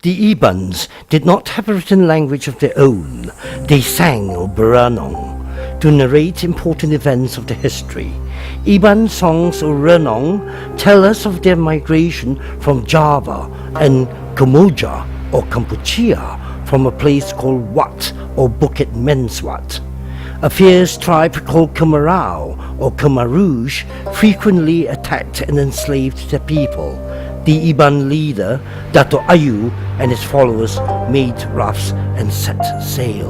The Ibans did not have a written language of their own. They sang or berenong to narrate important events of the history. Iban songs or renong tell us of their migration from Java and Kamboja or Kampuchea from a place called Wat or Bukit Menswat. A fierce tribe called Kamarau or Kamarouge frequently attacked and enslaved their people. The Iban leader, Dato' Ayu, and his followers made rafts and set sail.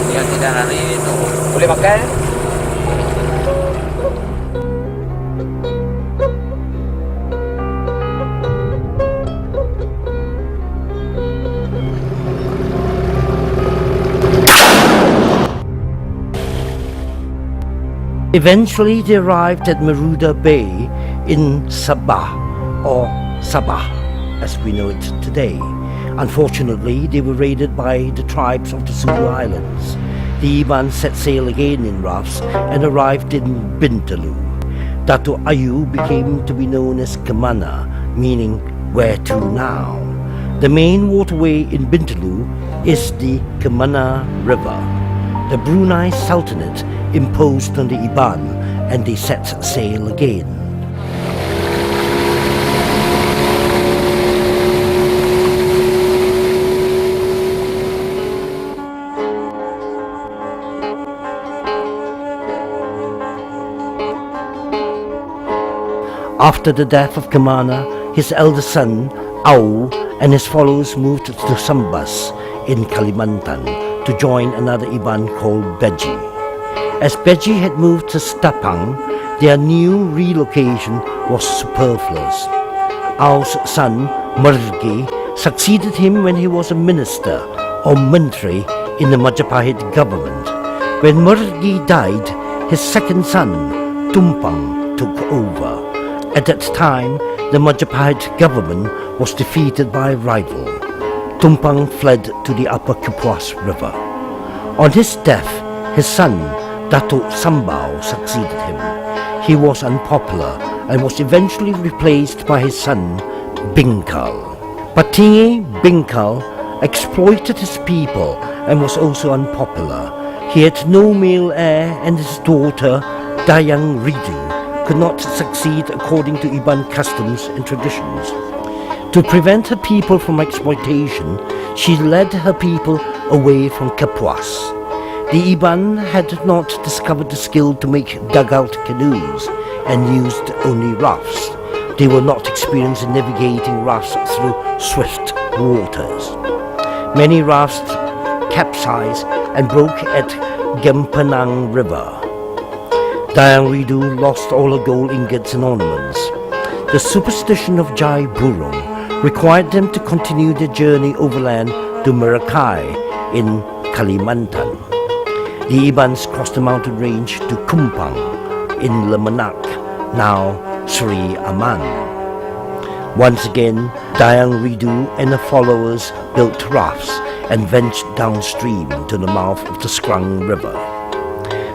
Yang tidak hari itu boleh makan. Eventually they arrived at Maruda Bay in Sabah, or Sabah as we know it today. Unfortunately, they were raided by the tribes of the Sulu Islands. The Iban set sail again in rafts and arrived in Bintulu. Dato' Ayu became to be known as Kamana, meaning where to now. The main waterway in Bintulu is the Kamana River. The Brunei Sultanate imposed on the Iban and they set sail again. After the death of Kamana, his eldest son, Au, and his followers moved to Sambas in Kalimantan to join another Iban called Beji. As Beji had moved to Stapang, their new relocation was superfluous. Au's son, Mergi, succeeded him when he was a minister or Menteri in the Majapahit government. When Mergi died, his second son, Tumpang, took over. At that time, the Majapahit government was defeated by a rival. Tumpang fled to the upper Kapuas River. On his death, his son, Dato' Sambau, succeeded him. He was unpopular and was eventually replaced by his son, Bingkal. Patingi Bingkal exploited his people and was also unpopular. He had no male heir and his daughter, Dayang Ridu, could not succeed according to Iban customs and traditions. To prevent her people from exploitation, she led her people away from Kapuas. The Iban had not discovered the skill to make dugout canoes and used only rafts. They were not experienced in navigating rafts through swift waters. Many rafts capsized and broke at Gempanang River. Dayang Ridu lost all her gold ingots and ornaments. The superstition of Jai Burung required them to continue their journey overland to Merakai in Kalimantan. The Ibans crossed the mountain range to Kumpang in Lemenak, now Sri Aman. Once again, Dayang Ridu and her followers built rafts and ventured downstream to the mouth of the Skrang River.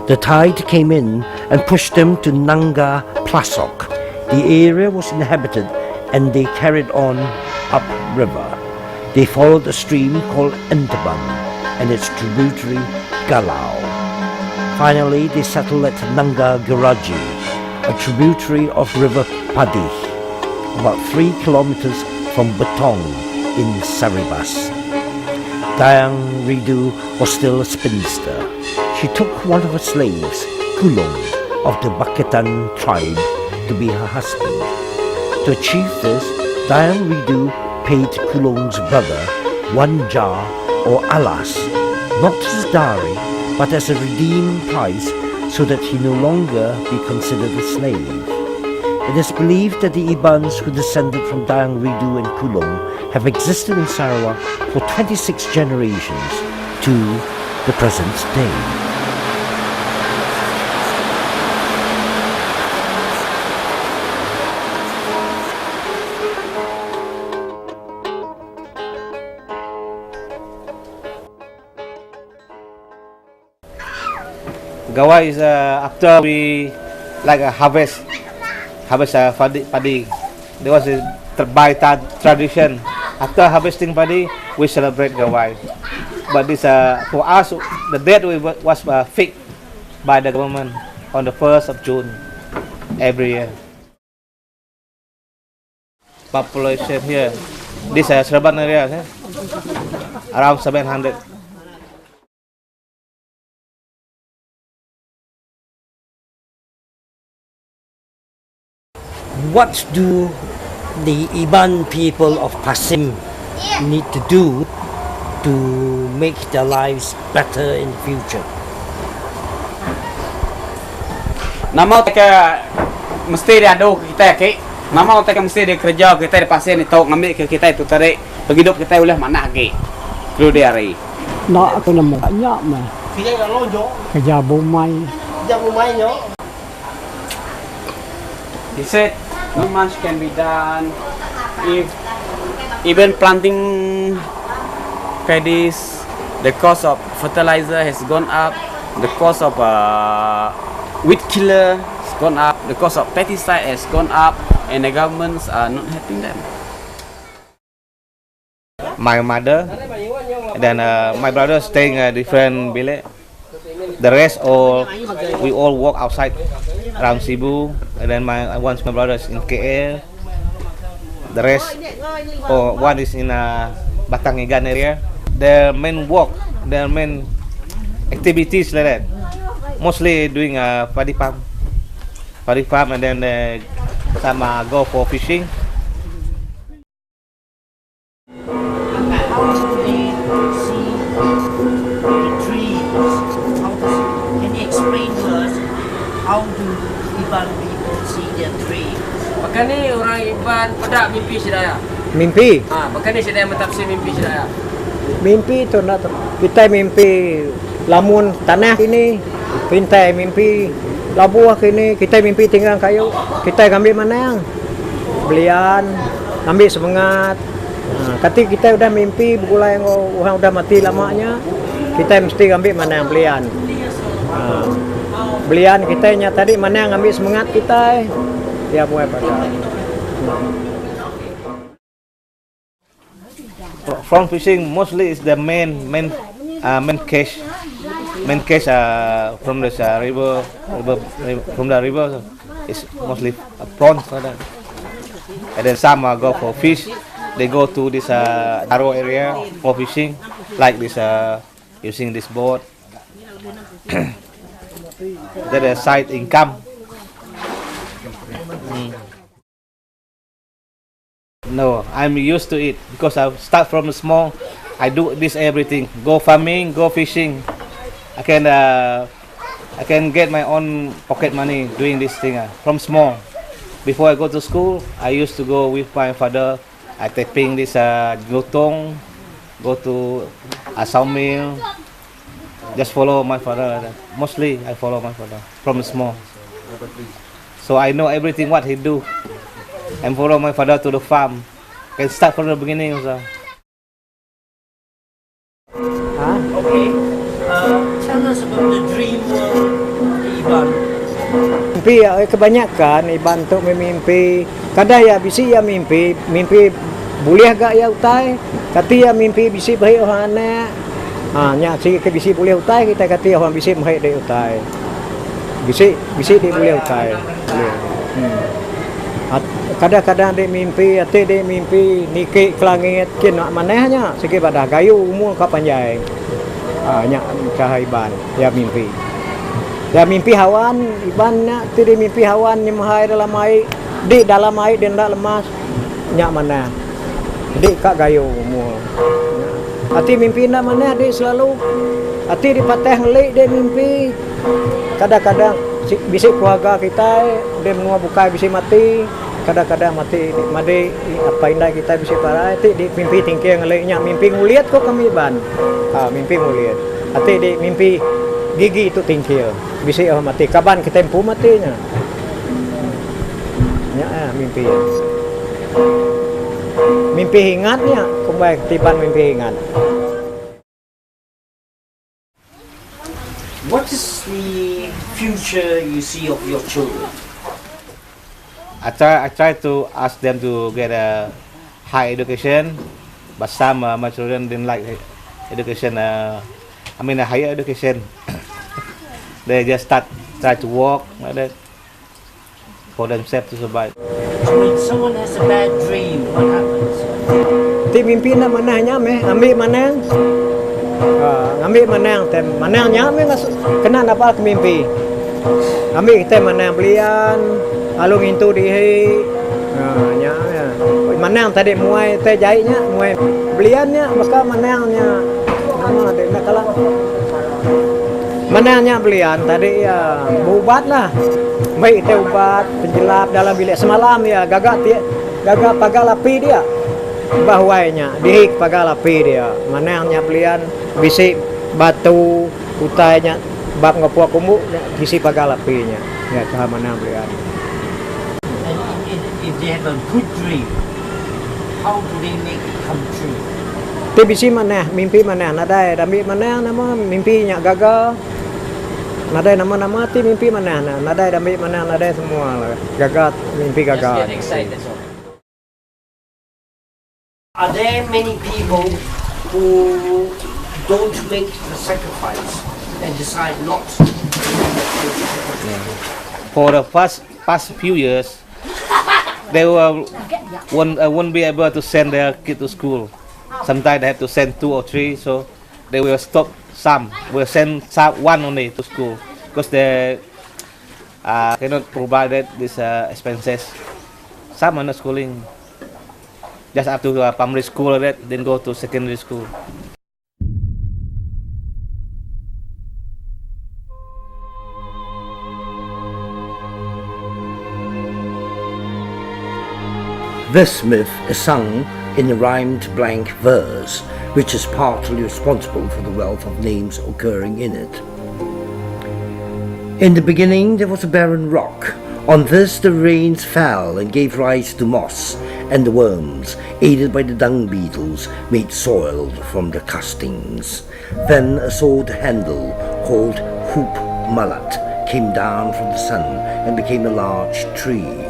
The tide came in and pushed them to Nanga Plasok. The area was inhabited and they carried on upriver. They followed a stream called Entaban and its tributary Galau. Finally, they settled at Nanga Garaji, a tributary of River Padih, about 3 kilometers from Betong in Saribas. Dayang Ridu was still a spinster. She took one of her slaves, Kulong, of the Baketan tribe, to be her husband. To achieve this, Dayang Ridu paid Kulong's brother 1 jar or alas, not as dowry, but as a redeeming price so that he no longer be considered a slave. It is believed that the Ibans who descended from Dayang Ridu and Kulong have existed in Sarawak for 26 generations to the present day. Gawai is after we like a harvest paddy. There was a tradition. After harvesting paddy, we celebrate Gawai. But this for us, the date was fixed by the government on the 1st of June every year. Population here, this urban area, around 700. What do the Iban people of Pasim need to do to make their lives better in the future? Nama mereka mesti dia adu ke kita ke. Nama mereka mesti dia kerja kita di pasien itu ngambil ke kita itu tarik hidup kita boleh mana ke. Perlu dia hari. Nak aku nama banyak mah. Kerja bumai. He said not much can be done if even planting paddies, the cost of fertilizer has gone up, the cost of weed killer has gone up, the cost of pesticide has gone up, and the governments are not helping them. My mother, and then my brother staying a different village. The rest we all walk outside around Cebu, and then my brother is in KL. The rest, one is in Batangigan area. Their main work, their main activities like that, mostly doing paddy farm, and then some go for fishing. How do Iban people see their dreams? Bahkan ni orang Iban pada mimpi sedaya. Mimpi. Bahkan ni sedaya mentafsir mimpi sedaya. Mimpi tu nak kita mimpi lamun tanah ini, pintai mimpi labuah kini, kita mimpi tinggal kayu, kita ambil mana yang belian, ambil semangat. Ketika kita udah mimpi begulai yang orang udah mati lamanya, kita mesti ambil mana yang belian. Belian kita nya tadi mana yang ambil semangat kita dia buat pada. From fishing mostly is the main catch from the river from the river is mostly prawns and then some go for fish. They go to this narrow area for fishing like this using this boat. That is side income. No, I'm used to it because I start from small. I do this everything. Go farming, go fishing. I can get my own pocket money doing this thing from small. Before I go to school, I used to go with my father. I tapping this gotong, go to a sawmill. Just follow my father. Mostly I follow my father from small. So I know everything what he do. And follow my father to the farm. Can start from the beginning also. Okay. Tell us about the dream world Iban. Mimpi kebanyakan Iban tu mimpi. Kadang ya bisi ya mimpi boleh gak ya utai. Kati ya mimpi bisi baik orang anak. Nya si ke bisi boleh utai kita kati orang bisi baik dia utai. Bisi dia boleh utai. Kadang-kadang dia mimpi, ate dia mimpi nikik ke langit, kin nak manehnya sikit pada gayu umur ka panjang. Nya cahaya Iban ya mimpi. Ya mimpi hawan Iban nak tu dia mimpi hawan nyemahai dalam air, di dalam air dia ndak lemas. Nya mana? Di ka gayu umur. Hati mimpi nak mana dia selalu. Hati dipatah ngelik dia mimpi. Kadang-kadang bisi keluarga kita dia menua bukai bisi mati. Kadang-kadang mati apa indah kita bisa parai di mimpi tinggi ngeliknya mimpi nguliat kok kami Iban mimpi nguliat ati di mimpi gigi itu tinggi bisa mati kapan kita empu matinya ya mimpi ingatnya kembali tiban mimpi ingat. What is the future you see of your children? I try to ask them to get a high education, but some my children didn't like education. A higher education. They just try to work like that for themselves to survive. So when someone has a bad dream, what happens? Ti mimpi na manahnya ambil manang. Ambil manang tem manangnya kena dapat mimpi. Ambil kita manang belian, alung itu dihi. Nya manang tadi muai teh jahitnya, muai beliannya maka manangnya nama dek nak kalah. Manangnya belian tadi ya ubat lah. Baik teh ubat penjelap dalam bilik semalam ya gagak pagal api dia. Bahwainya dihik pagal api dia. Manangnya belian bisik batu utainya bab ngapuak kumuk isi pagal apinya. Ya kah manang belian. And if they have a good dream, how do they make it come true? Ti bisi manah mimpi manah nadai dami manang nama mimpinya gagal. Nadai nama-nama ti mimpi manah nadai dami manang nadai semua lah. Gagal mimpi gagal. Just get excited. Are there many people who don't make the sacrifice and decide not to? For the past few years, they won't be able to send their kid to school. Sometimes they have to send 2 or 3, so they will stop some. Will send one only to school because they cannot provide these expenses. Some are not schooling. Just up to primary school, then go to secondary school. This myth is sung in a rhymed blank verse, which is partly responsible for the wealth of names occurring in it. In the beginning there was a barren rock. On this the rains fell and gave rise to moss, and the worms, aided by the dung beetles, made soil from the castings. Then a sword handle called hoop mallet came down from the sun and became a large tree.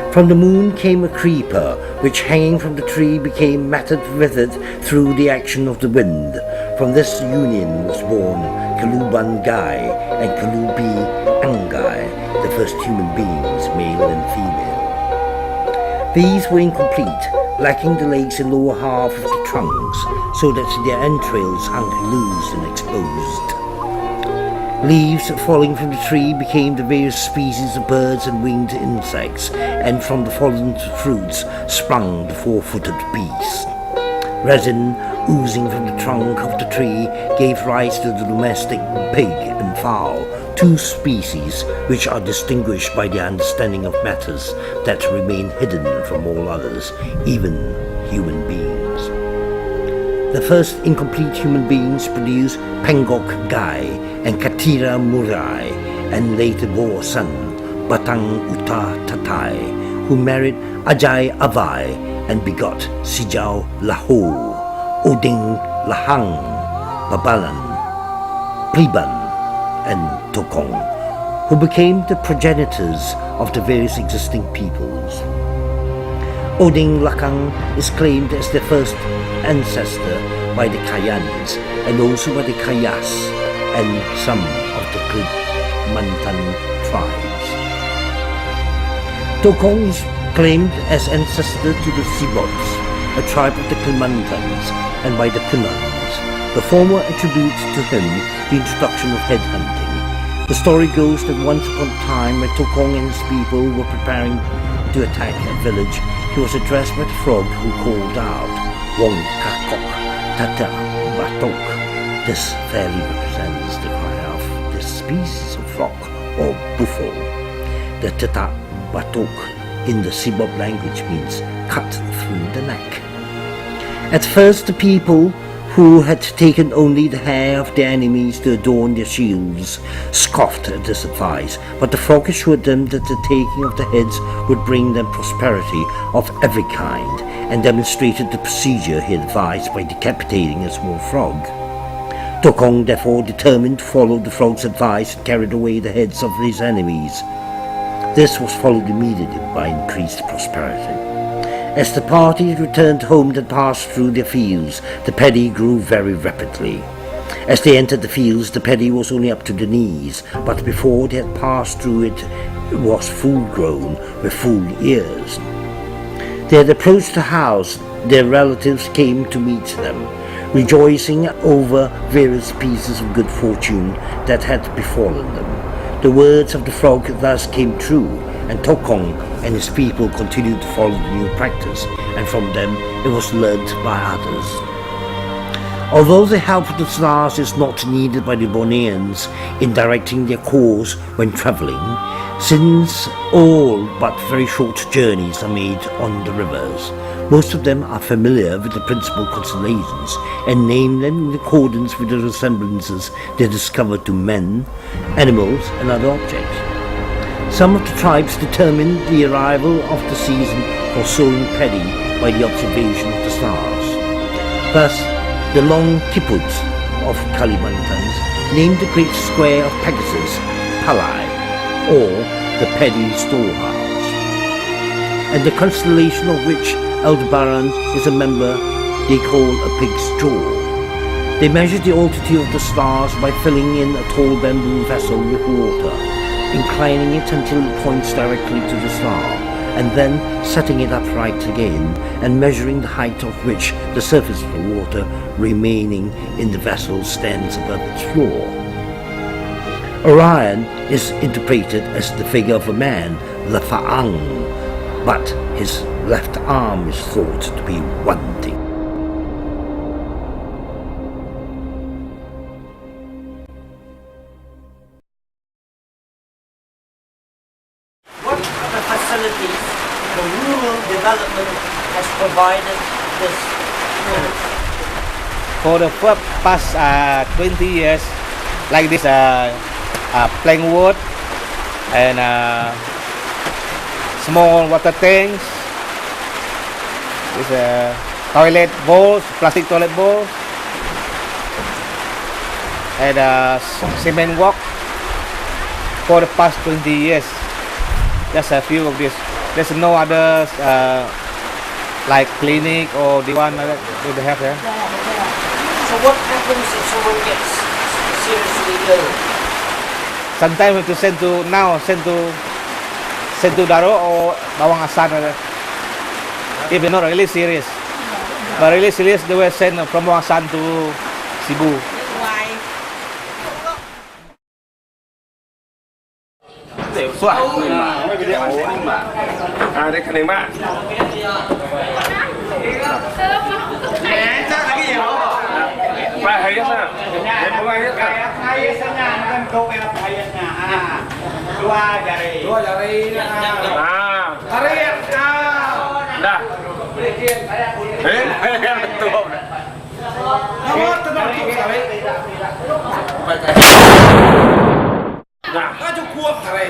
From the moon came a creeper, which hanging from the tree became matted with it through the action of the wind. From this union was born Kaluban Gai and Kalubi Angai, the first human beings, male and female. These were incomplete, lacking the legs and lower half of the trunks, so that their entrails hung loose and exposed. Leaves falling from the tree became the various species of birds and winged insects, and from the fallen fruits sprung the 4-footed beast. Resin oozing from the trunk of the tree gave rise to the domestic pig and fowl, 2 species which are distinguished by the understanding of matters that remain hidden from all others, even human beings. The first incomplete human beings produced Pengok Gai and Katira Murai, and later bore a son, Batang Uta Tatai, who married Ajay Avai and begot Sijau Laho, Oding Lahang, Babalan, Pliban, and Tokong, who became the progenitors of the various existing peoples. Oding Lakang is claimed as the first ancestor by the Kayans and also by the Kayas and some of the Kalimantan tribes. Tokong is claimed as ancestor to the Sibots, a tribe of the Kalimantans, and by the Punans. The former attributes to him the introduction of headhunting. The story goes that once upon a time when Tokong and his people were preparing to attack a village, he was addressed by the frog who called out, Wong Kakok, Tata Batok. This fairly represents the cry of this species of frog, or buffalo. The Tata Batok in the Sibob language means cut through the neck. At first the people, who had taken only the hair of their enemies to adorn their shields, scoffed at this advice, but the frog assured them that the taking of the heads would bring them prosperity of every kind, and demonstrated the procedure he advised by decapitating a small frog. Tokong therefore determined to follow the frog's advice and carried away the heads of his enemies. This was followed immediately by increased prosperity. As the party returned home and passed through their fields, the paddy grew very rapidly. As they entered the fields, the paddy was only up to the knees, but before they had passed through it, it was full-grown with full ears. They had approached the house. Their relatives came to meet them, rejoicing over various pieces of good fortune that had befallen them. The words of the frog thus came true, and Tokong and his people continued to follow the new practice, and from them it was learnt by others. Although the help of the stars is not needed by the Borneans in directing their course when travelling, since all but very short journeys are made on the rivers, most of them are familiar with the principal constellations and name them in accordance with the resemblances they discover to men, animals and other objects. Some of the tribes determine the arrival of the season for sowing paddy by the observation of the stars. Thus, the long kiputs of Kalimantans named the great square of Pegasus Palai, or the paddy storehouse, and the constellation of which Aldebaran is a member they call a pig's jaw. They measure the altitude of the stars by filling in a tall bamboo vessel with water, inclining it until it points directly to the star, and then setting it upright again and measuring the height of which the surface of the water remaining in the vessel stands above its floor. Orion is interpreted as the figure of a man, the Fa'ang, but his left arm is thought to be wanting. What are the facilities the rural development has provided this road? For the past 20 years, like this plank wood and small water tanks, this toilet bowls, plastic toilet bowls, and cement walk for the past 20 years. Just a few of this. There's no others like clinic or the one that they have there. So what happens if someone gets seriously ill? Sometimes we have to send to Daro or Bawang Asan. If they're not really serious. But really serious, they will send from Bawang Asan to Cebu. Đây cái này mà. Ba hay đó sao? Em có ai hết cả. Dah. Betul. Nah. Maju kuat kare.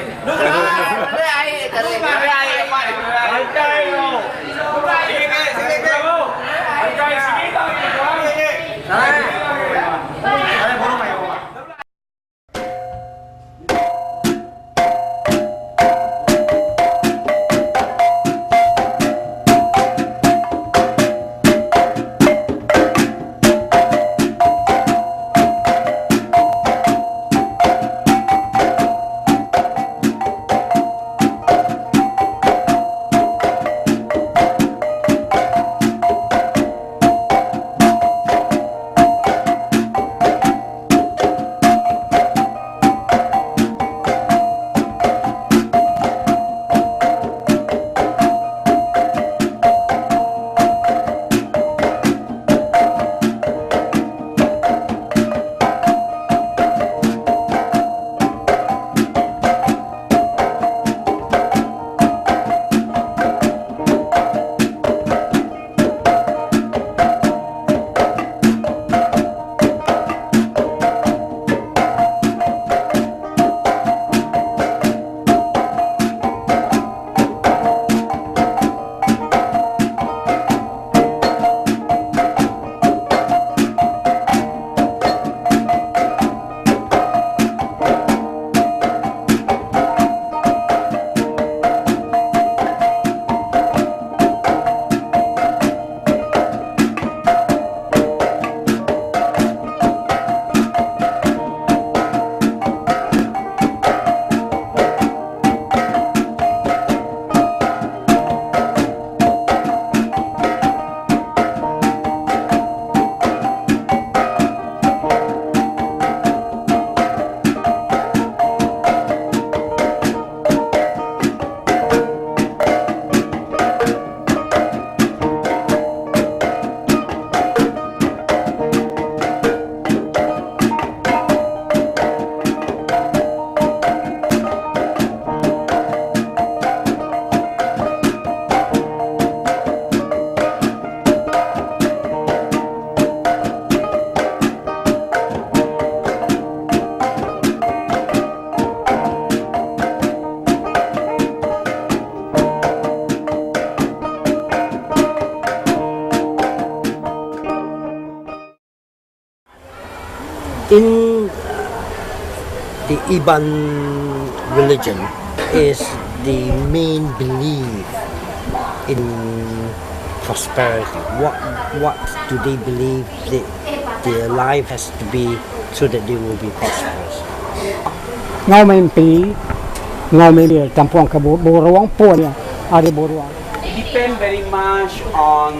In the Iban religion is the main belief in prosperity. What do they believe that their life has to be so that they will be prosperous? เงาไม่ปีเงาไม่เดียวจำพวงกระโบโบร้องปวดเนี่ยอะไรโบร้อง It depends very much on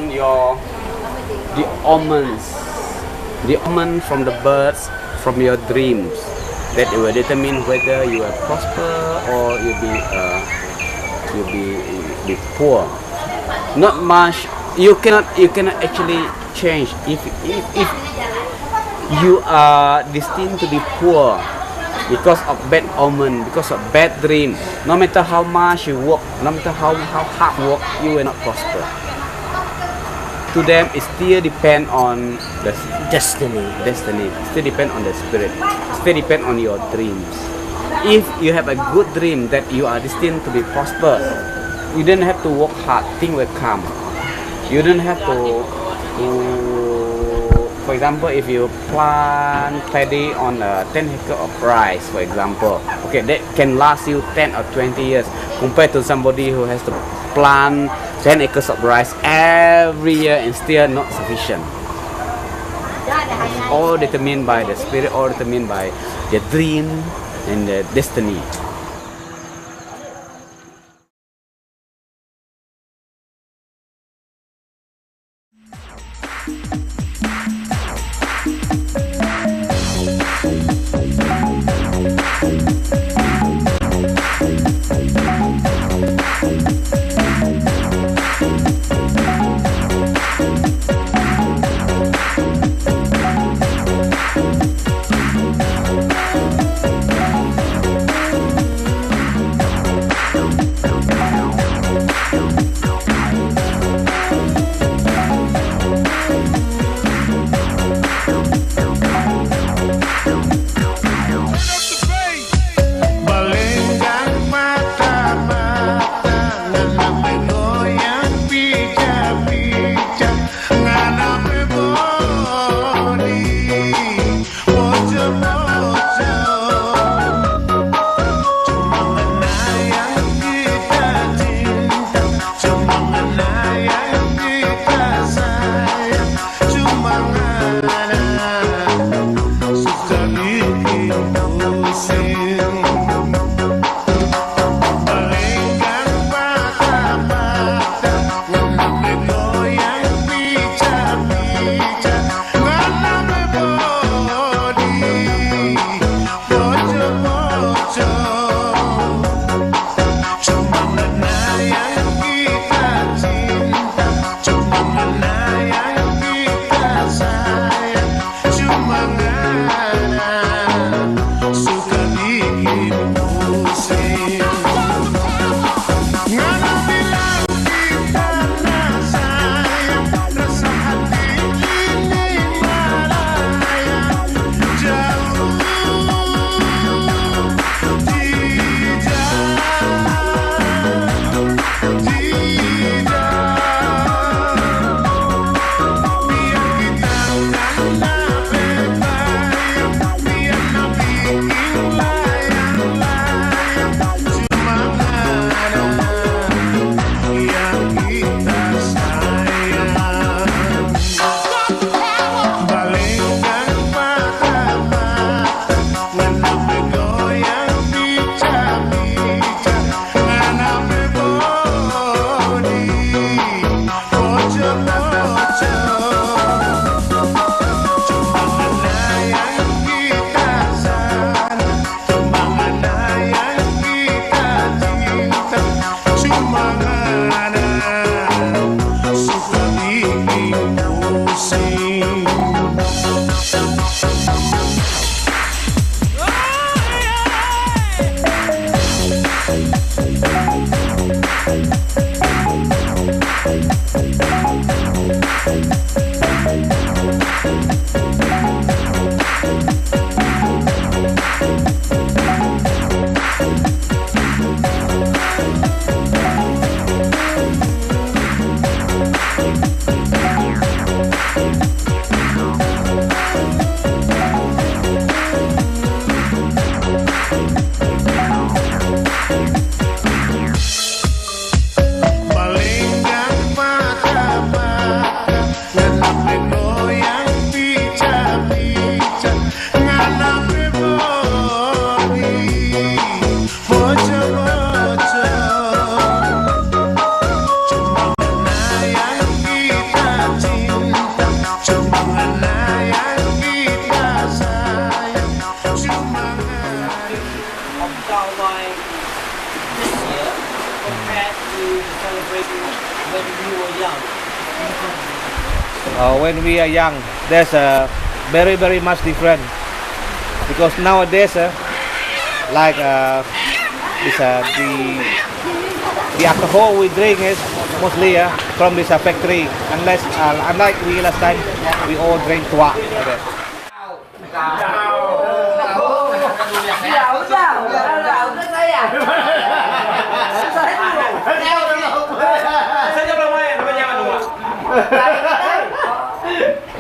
the omen from the birds, from your dreams, that it will determine whether you will prosper or you'll be poor. Not much. You cannot actually change if you are destined to be poor because of bad omen, because of bad dream. No matter how much you work, no matter how hard work, you will not prosper. To them, it still depend on the Destiny. still depend on the spirit, still depend on your dreams. If you have a good dream that you are destined to be prosper, you don't have to work hard, things will come. You don't have to for example, if you plant paddy on a 10 acre of rice, for example, okay, that can last you 10 or 20 years compared to somebody who has to plant 10 acres of rice every year and still not sufficient. All determined by the spirit, all determined by the dream and the destiny. compared to celebrating when you were young? When we are young, there's a very much different because nowadays, like this, the alcohol we drink is mostly from this factory. Unlike we last time, we all drink twat. Okay.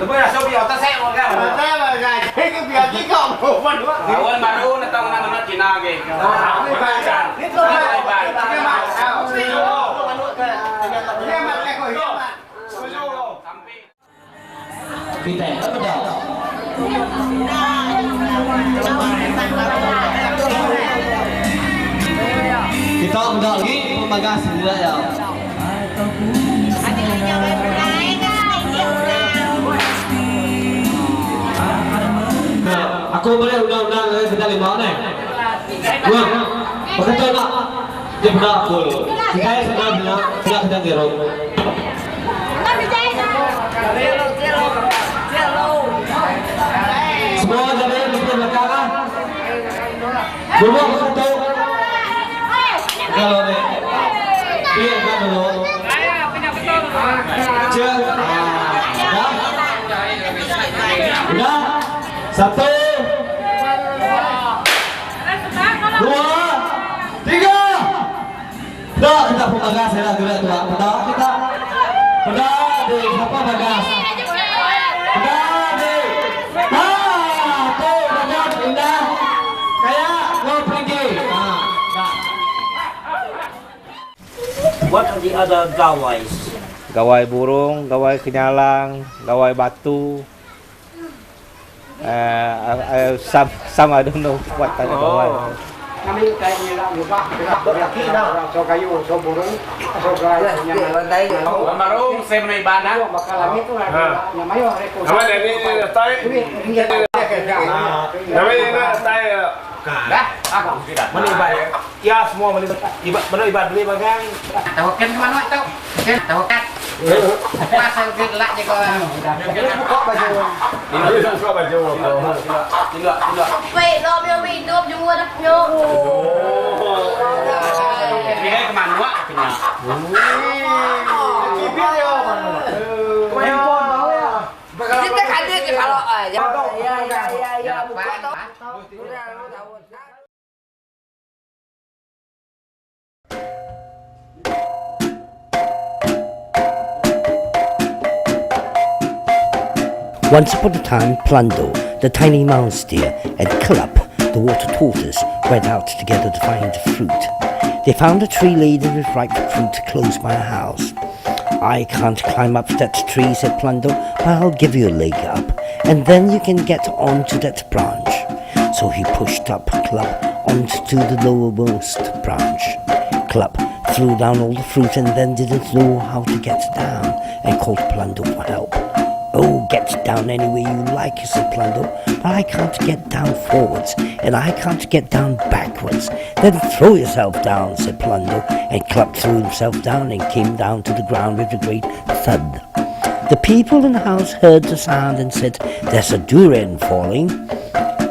Lepas dah sobi otak saya mau kan? Saya mà gài cái việc chỉ cộng của mình quá. Kawan baru datang nak Cina ke. Ini bahasa. Itu bahasa. Ini bahasa. Ini bahasa kau hidup. Kita betul. Kita udah lagi memagas sendiri ya. Aku boleh undang-undang kita lima nih. Wah, betul nak? Dia benar aku. Saya sudah kita gerong. Semua jadi di belakang. Dulu betul. Kalau nih, dia kan dulu. Cek, udah, satu, dua, tiga. Udah kita pemagas ya, udah kita, udah deh, siapa bagas? Udah deh, tuh bagas indah, kayak mau pergi. What are the other gawais? Gawai burung, gawai kenyalang, gawai batu. Some I don't know what kind of gawai. Kami kayaknya lah lupa, berarti dah so kayu, so burung, so gaya yang landai. Baru saya menaik bana. Bakalan itu ada yang mayo reko. Nama dia ni tay. Nama dia ni tay. Dah, aku sudah. Menibat. Ya semua menibat. Menibat beli bagang. Tahu kan mana tahu? Tahu kan? Pasal gelak je kau. Buka baju. Ini suka baju. Tidak. Wait, lo mau hidup juga dah nyo. Ini kemana punya? Kipir yo. Handphone mau ya. Kita kadir je kalau aja. Ya, buka tu. Once upon a time, Plando, the tiny mouse deer, and Kulap, the water tortoise, went out together to find fruit. They found a tree laden with ripe fruit close by a house. I can't climb up that tree, said Plando, but I'll give you a leg up, and then you can get onto that branch. So he pushed up Kulap onto the lowermost branch. Kulap threw down all the fruit and then didn't know how to get down, and called Plando for help. Oh, get down any way you like, said Plando, but I can't get down forwards, and I can't get down backwards. Then throw yourself down, said Plando, and Clup threw himself down and came down to the ground with a great thud. The people in the house heard the sound and said, there's a durian falling.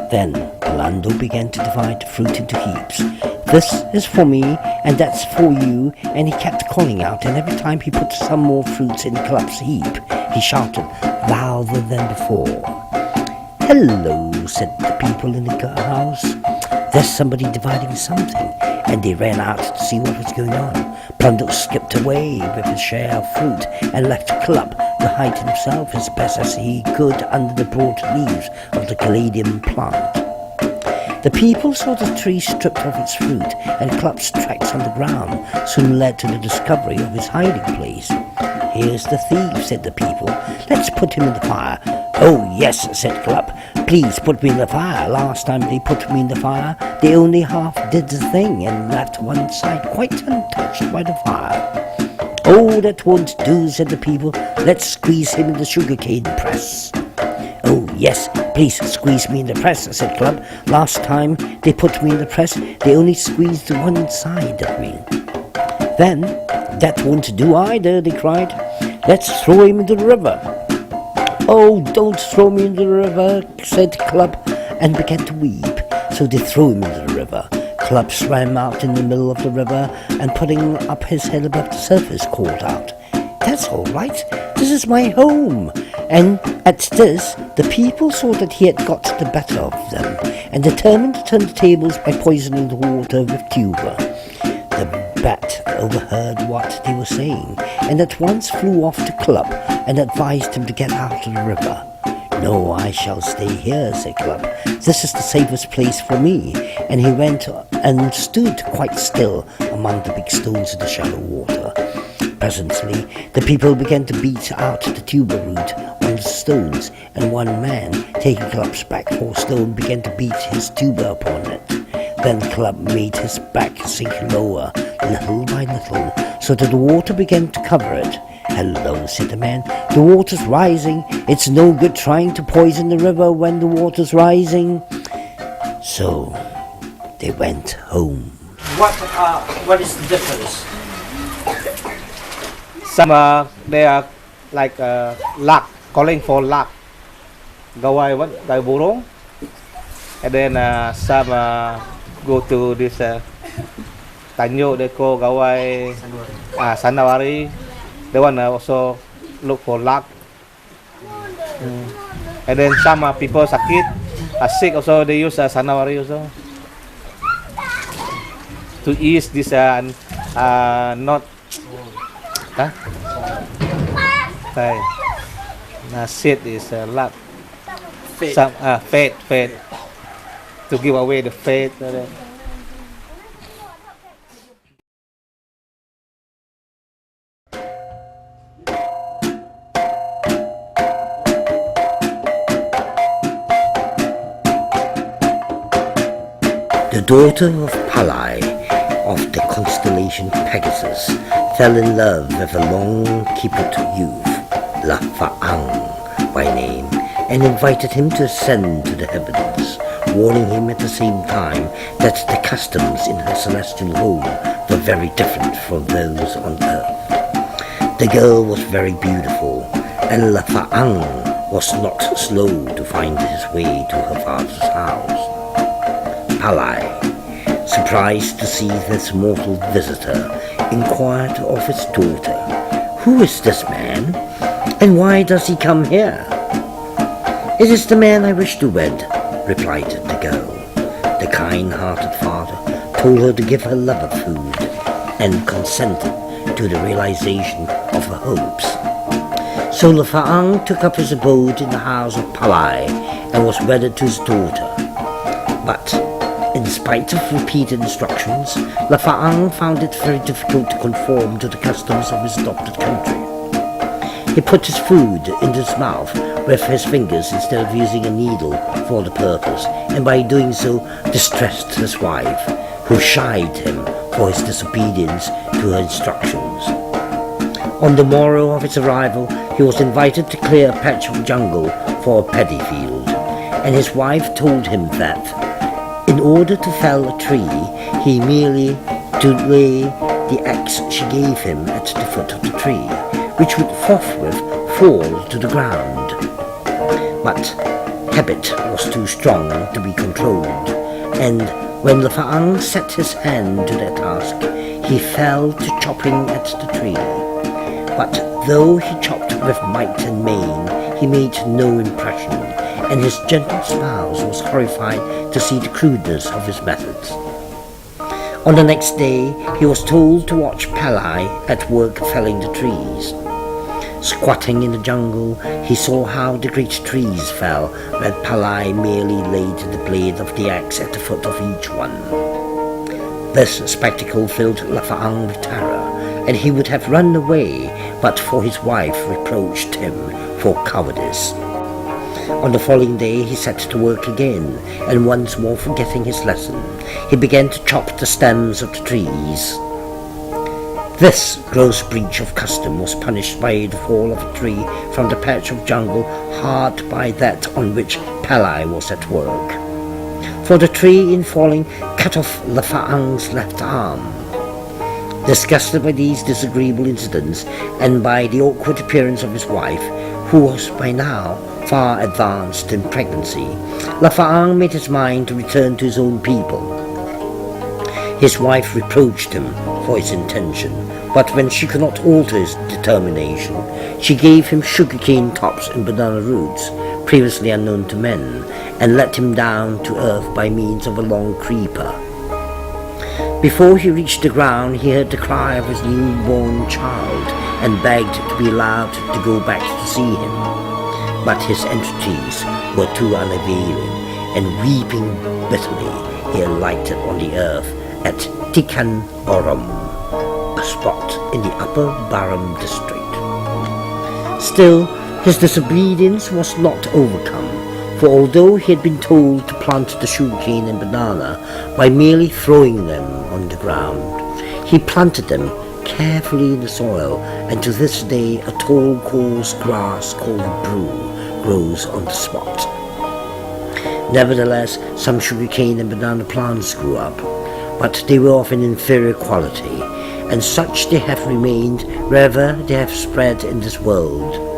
Then Plando began to divide the fruit into heaps. This is for me, and that's for you, and he kept calling out, and every time he put some more fruits in Clup's heap, he shouted louder than before. Hello, said the people in the house. There's somebody dividing something, and they ran out to see what was going on. Plando skipped away with his share of fruit and left Clup to hide himself as best as he could under the broad leaves of the caladium plant. The people saw the tree stripped of its fruit, and Clup's tracks on the ground soon led to the discovery of his hiding place. Here's the thief, said the people. Let's put him in the fire. Oh, yes, said Clup. Please put me in the fire. Last time they put me in the fire, they only half did the thing and left one side quite untouched by the fire. Oh, that won't do, said the people. Let's squeeze him in the sugarcane press. Oh, yes, please squeeze me in the press, said Club. Last time they put me in the press, they only squeezed one side of me. Then, that won't do either, they cried. Let's throw him into the river. Oh, don't throw me into the river, said Club, and began to weep. So they threw him into the river. Club swam out in the middle of the river and putting up his head above the surface called out, That's all right, this is my home. And at this, the people saw that he had got the better of them and determined to turn the tables by poisoning the water with tuber. The bat overheard what they were saying and at once flew off to Club and advised him to get out of the river. No, I shall stay here, said Club. This is the safest place for me. And he went and stood quite still among the big stones in the shallow water. Presently, the people began to beat out the tuber root on the stones, and one man, taking Club's back for a stone, began to beat his tuber upon it. Then Club made his back sink lower, little by little, so that the water began to cover it. Hello, said the man, the water's rising. It's no good trying to poison the river when the water's rising. So they went home. What is the difference? Some they are like luck, calling for luck. Gawai what? Gawai burung. And then some go to this Tanyo, they call Gawai Sanawari. They want to also look for luck. And then some people are sick also, they use Sanawari also. To ease this not Nasid is luck. Fate. Some fate. To give away the fate. The daughter of Palai of the constellation Pegasus fell in love with a long-keeped youth, La Fa'ang by name, and invited him to ascend to the heavens, warning him at the same time that the customs in her celestial home were very different from those on earth. The girl was very beautiful, and La Fa'ang was not slow to find his way to her father's house. Palai, surprised to see this mortal visitor, inquired of his daughter, Who is this man, and why does he come here? It is the man I wish to wed, replied the girl. The kind-hearted father told her to give her lover food, and consented to the realization of her hopes. So La Fa'ang took up his abode in the house of Palai, and was wedded to his daughter. But in spite of repeated instructions, La Fa'ang found it very difficult to conform to the customs of his adopted country. He put his food into his mouth with his fingers instead of using a needle for the purpose, and by doing so distressed his wife, who chid him for his disobedience to her instructions. On the morrow of his arrival, he was invited to clear a patch of jungle for a paddy field, and his wife told him that in order to fell a tree, he merely to lay the axe she gave him at the foot of the tree, which would forthwith fall to the ground. But habit was too strong to be controlled, and when La Fa'ang set his hand to that task, he fell to chopping at the tree. But though he chopped with might and main, he made no impression, and his gentle spouse was horrified to see the crudeness of his methods. On the next day, he was told to watch Palai at work felling the trees. Squatting in the jungle, he saw how the great trees fell when Palai merely laid the blade of the axe at the foot of each one. This spectacle filled La Fa'ang with terror, and he would have run away but for his wife reproached him for cowardice. On the following day he set to work again, and once more forgetting his lesson, he began to chop the stems of the trees. This gross breach of custom was punished by the fall of a tree from the patch of jungle hard by that on which Palai was at work. For the tree in falling cut off La Fa'ang's left arm. Disgusted by these disagreeable incidents and by the awkward appearance of his wife, who was by now far advanced in pregnancy, La Faang made his mind to return to his own people. His wife reproached him for his intention, but when she could not alter his determination, she gave him sugarcane tops and banana roots, previously unknown to men, and let him down to earth by means of a long creeper. Before he reached the ground, he heard the cry of his newborn child and begged to be allowed to go back to see him. But his entreaties were too unavailing, and weeping bitterly, he alighted on the earth at Tikan Oram, a spot in the Upper Baram district. Still, his disobedience was not overcome, for although he had been told to plant the sugarcane and banana by merely throwing them on the ground, he planted them carefully in the soil, and to this day a tall coarse grass called brew grows on the spot. Nevertheless, some sugarcane and banana plants grew up, but they were of an inferior quality, and such they have remained wherever they have spread in this world.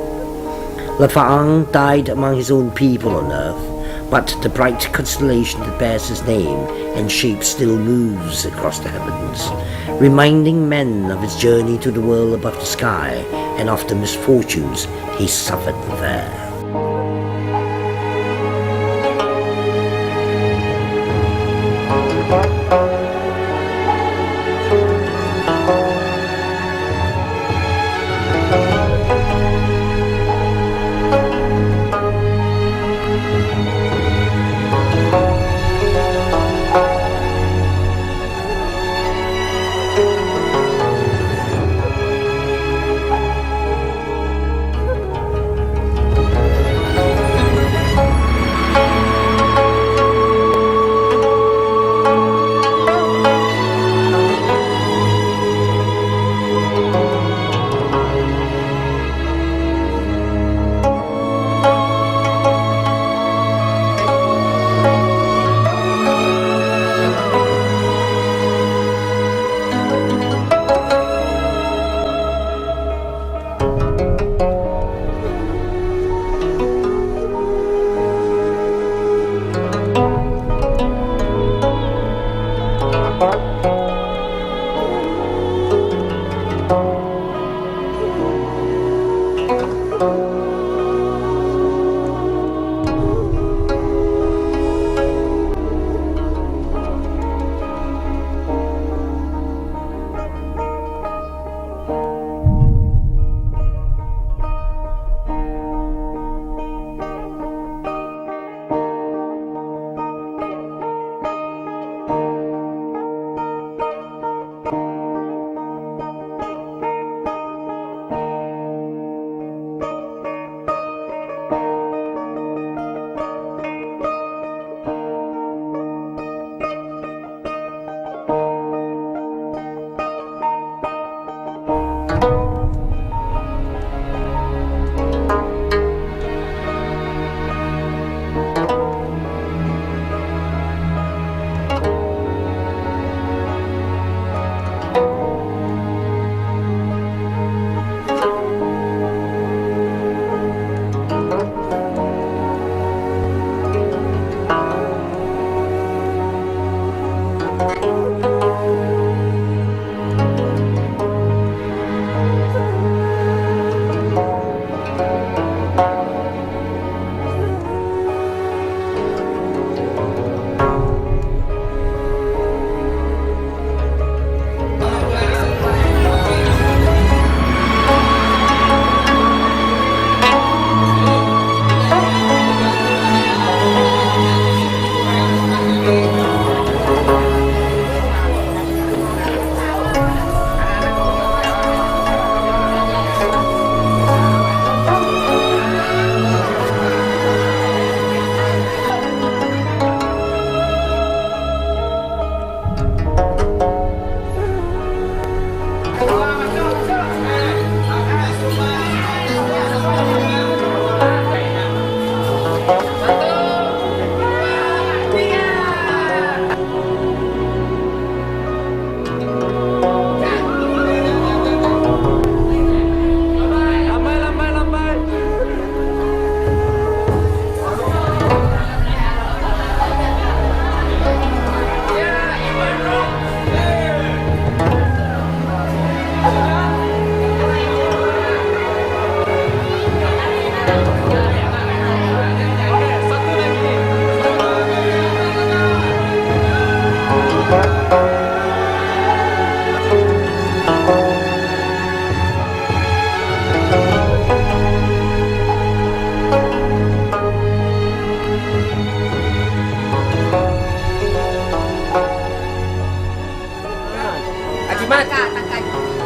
La Faang died among his own people on earth, but the bright constellation that bears his name and shape still moves across the heavens, reminding men of his journey to the world above the sky and of the misfortunes he suffered there.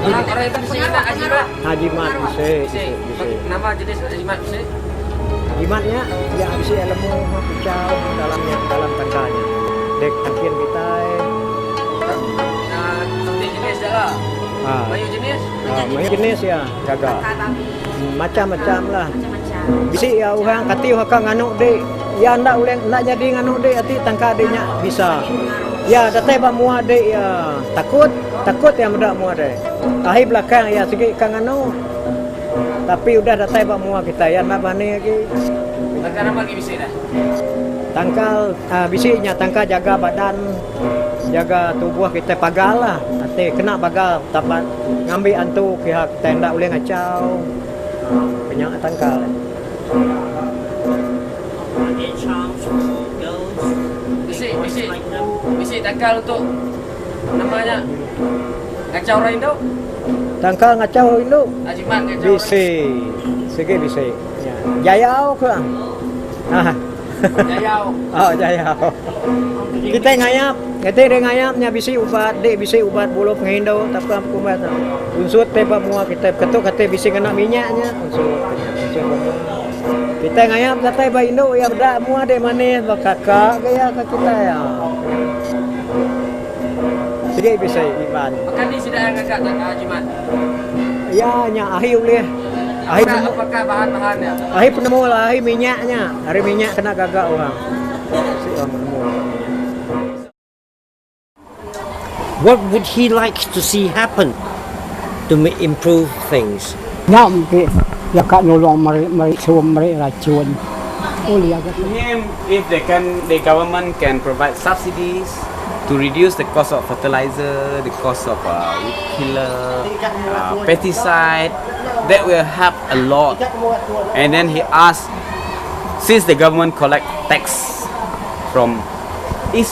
Orang itu di sini ada ajimat. Hajimat bisa. Nama jenis ajimat bisa? Hajimatnya ya bisa ilmu pecah dalam tangkanya. Dek takian kita. Jenis dah lah. Mayu jenis? Mayu jenis ya, jaga. Macam-macam lah. Bisa ya orang kati haka nganuk dek. Ya ndak uleng ndak jadi nganuk dek ati tangka adenya bisa. Ya datai ba mua dek ya. Takut ya mendak mua dek. Ahi belakang ya sikit kang anu. Tapi udah datai ba mua kita ya nak bani lagi. Tangka nama lagi bisa dah. Tangkal bisinya tangka jaga badan, jaga tubuh kita pagal lah. Nanti kena pagal tapat ngambil antu kita ndak boleh ngacau. Banyak tangkal. Bisi tangkal untuk namanya ngacau orang Indo. Tangkal ngacau Indo. Ajimat ngacau. Bisi. Ya. Jayau ke? Jayau. Oh, jayau. Kita ngayap, dia ngayapnya bisi ubat bulu pengindo tapi aku kumat. Unsur tebak mua kita ketuk kata bisi kena minyaknya unsur. Kita ngayap kata ba Indo ya bedak mua de manis kakak gaya ke kita ya. Jadi bisa iban. Makan di sida ngagak tak ajimat. Ya nya ahi boleh. Ahi apakah bahan-bahannya? Ahi penemu lah ahi minyaknya. Hari minyak kena gagak orang. Si orang penemu. What would he like to see happen to improve things? Nak mungkin ya kak nolong mereka suam mereka racun. Oleh agak. Him, if the government can provide subsidies to reduce the cost of fertilizer, the cost of weed killer, pesticide, that will help a lot. And then he asked, since the government collect tax from each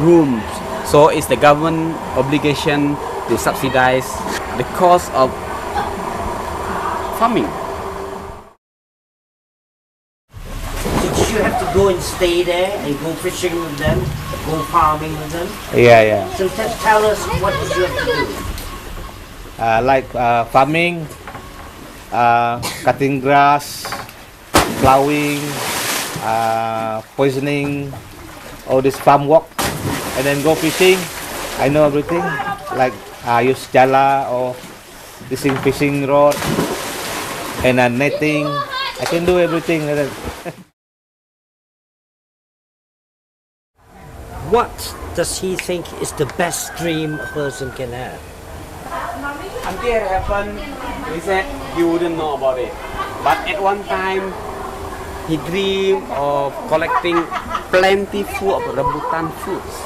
room, so it's the government obligation to subsidize the cost of farming. Did you have to go and stay there and go fishing with them, go farming with them? Yeah. So tell us what did you have to do? Like farming, cutting grass, plowing, poisoning, all this farm work, and then go fishing. I know everything. Like use jala or using fishing rod and netting. I can do everything. What does he think is the best dream a person can have? Until it happened, he said he wouldn't know about it. But at one time, he dreamed of collecting plentiful of rambutan fruits.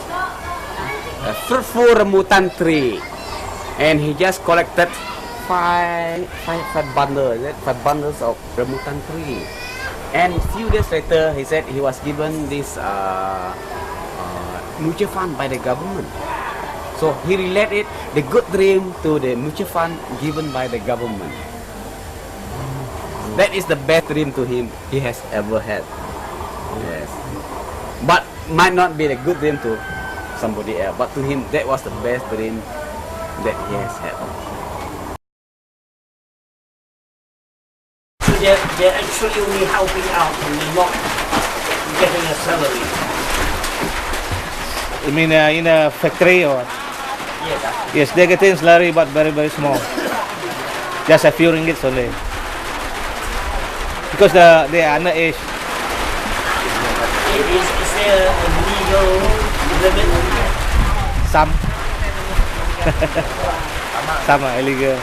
A fruitful rambutan tree. And he just collected five bundles of rambutan tree. And a few days later, he said he was given this mutual fund by the government. So he related the good dream to the mutual fund given by the government. That is the best dream to him he has ever had. Yes. But might not be the good dream to somebody else. But to him, that was the best dream that he has had. So they're actually only helping out and they're not getting a salary. You mean in a factory or? Yes, they're getting salary but very small. Just a few ringgits only. Because they are underage. Is there a legal limit? Some. Some are illegal.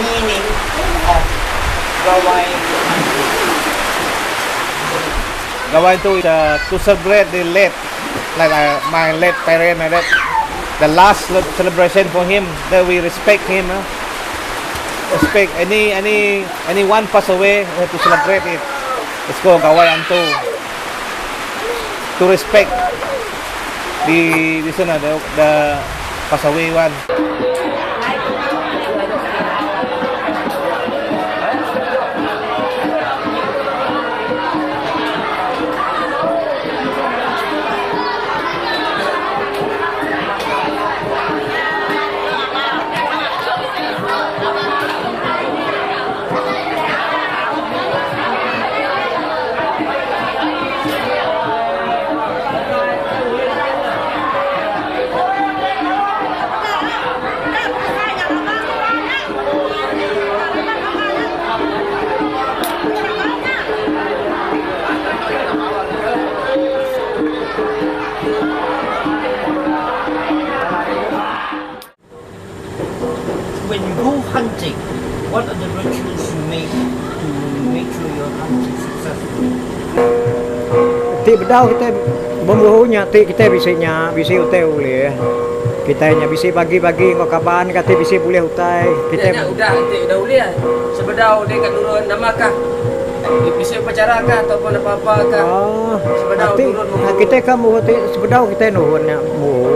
meaning of Gawai? Gawai to is to celebrate the late, like my late parent, like that. The last celebration for him, that we respect him. Respect anyone pass away, we have to celebrate it. Let's go Gawai Anto. To respect the pass away one. When you go hunting, what are the rituals you make to make sure your hunt is successful? Ti bedau kita membuhunya ti kita bisanya bisi utai boleh. Kita nya bisi pagi-pagi ngok kaban kata bisi boleh utai. Kita Udah boleh. Sebedau dia kat turun namakah? Bisa upacara kah ataupun apa-apa kah? Sebedau turun membuhu. Kita kan buhu ti sebedau kita nuhunnya buhu.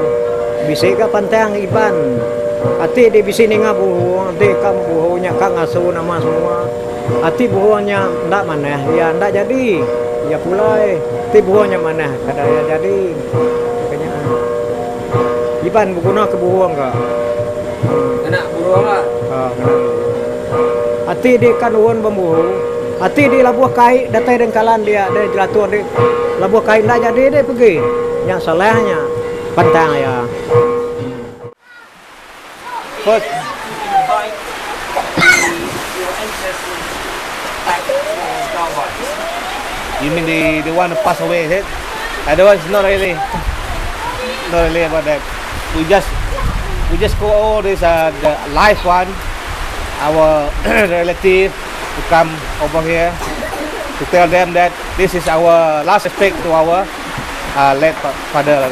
Bisi ka pantang iban. Ati di bisi ninga buhu, ati kam buhunya kang asu nama semua. Ati buhunya ndak mana, ya ndak jadi. Ya pulai, ati buhunya mana, kada ya jadi. Makanya iban buguna ke buhu enggak? Kena buruang lah. Kena. Ati di kan uhun bambuhu. Ati di labuh kai datai dengkalan dia jelatuh di labuh kai ndak jadi dia pergi. Nya salahnya pantang ya. First, Invite your ancestors back to Gawai. you mean the one who passed away, is it? Otherwise, not really about that. We just call all this the live one, our relative to come over here to tell them that this is our last respect to our late father.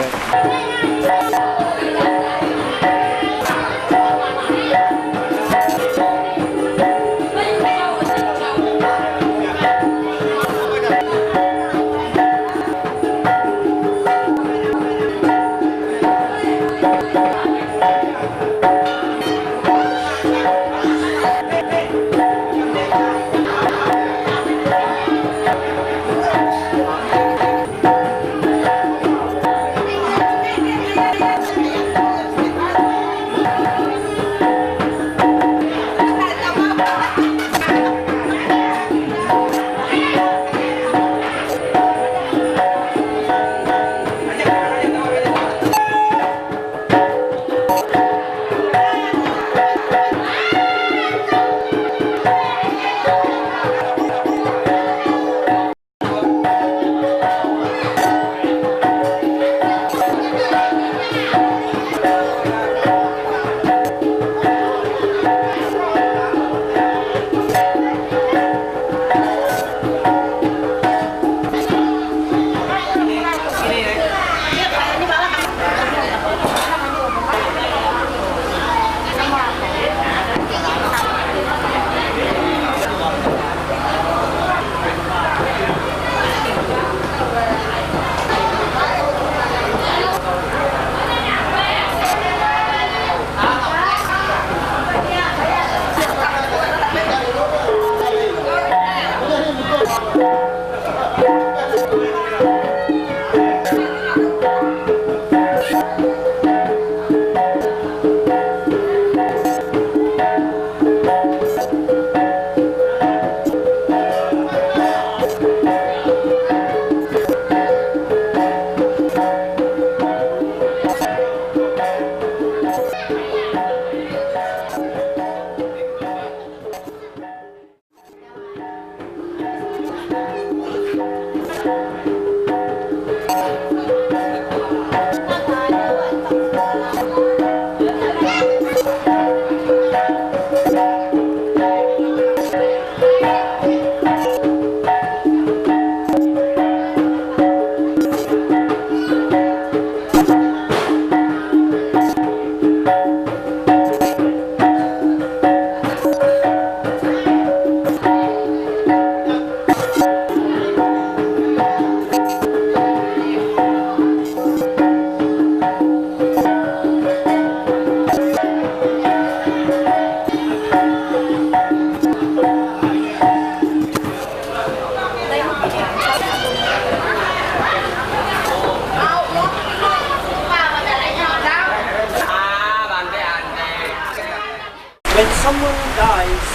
When someone dies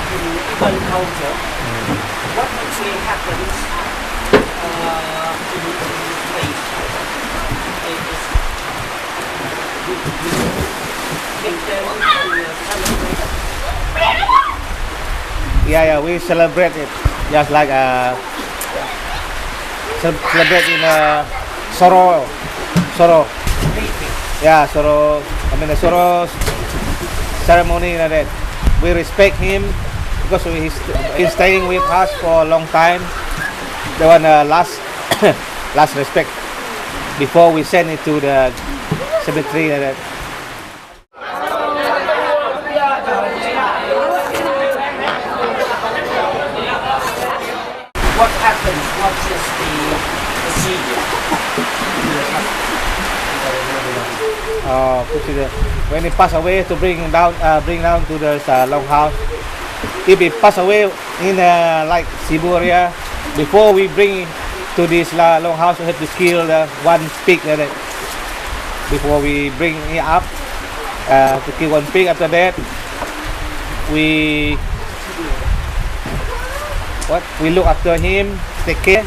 in Iban culture, what actually happens in this place? Is we make them celebrate. Yeah, we celebrate it just like celebrate in sorrow. Yeah, sorrow. I mean the sorrow ceremony like that. We respect him because he's been staying with us for a long time. The one last last respect before we send it to the cemetery like that. What happens? What is the procedure? When he pass away, to bring down to the longhouse. If he pass away in like Cebu area, before we bring to this longhouse, we have to kill one pig like that. Before we bring it up, to kill one pig. After that, we look after him, take care.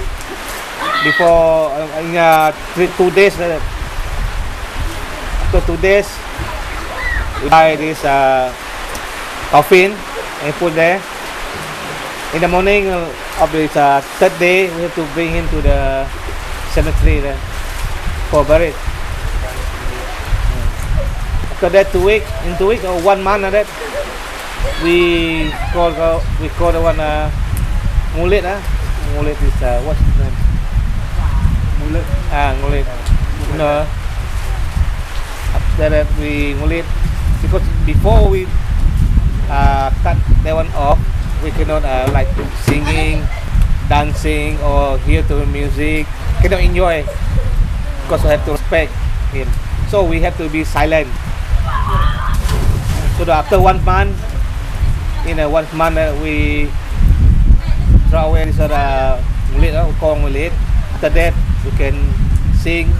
Before in 2 days. After 2 days, we buy this coffin and put there. In the morning of the third day, we have to bring him to the cemetery there for buried. After that, 2 weeks, in 2 weeks or 1 month, like that, we call the one ngulit. Ngulit is what's his name? Ngulit. Ngulit. No. After that we ngulit because before we cut that one off, we cannot like singing, dancing or hear to the music. Cannot enjoy because we have to respect him. So we have to be silent. So after 1 month, in 1 month we throw away this ngulit, call ngulit. After that we can sing,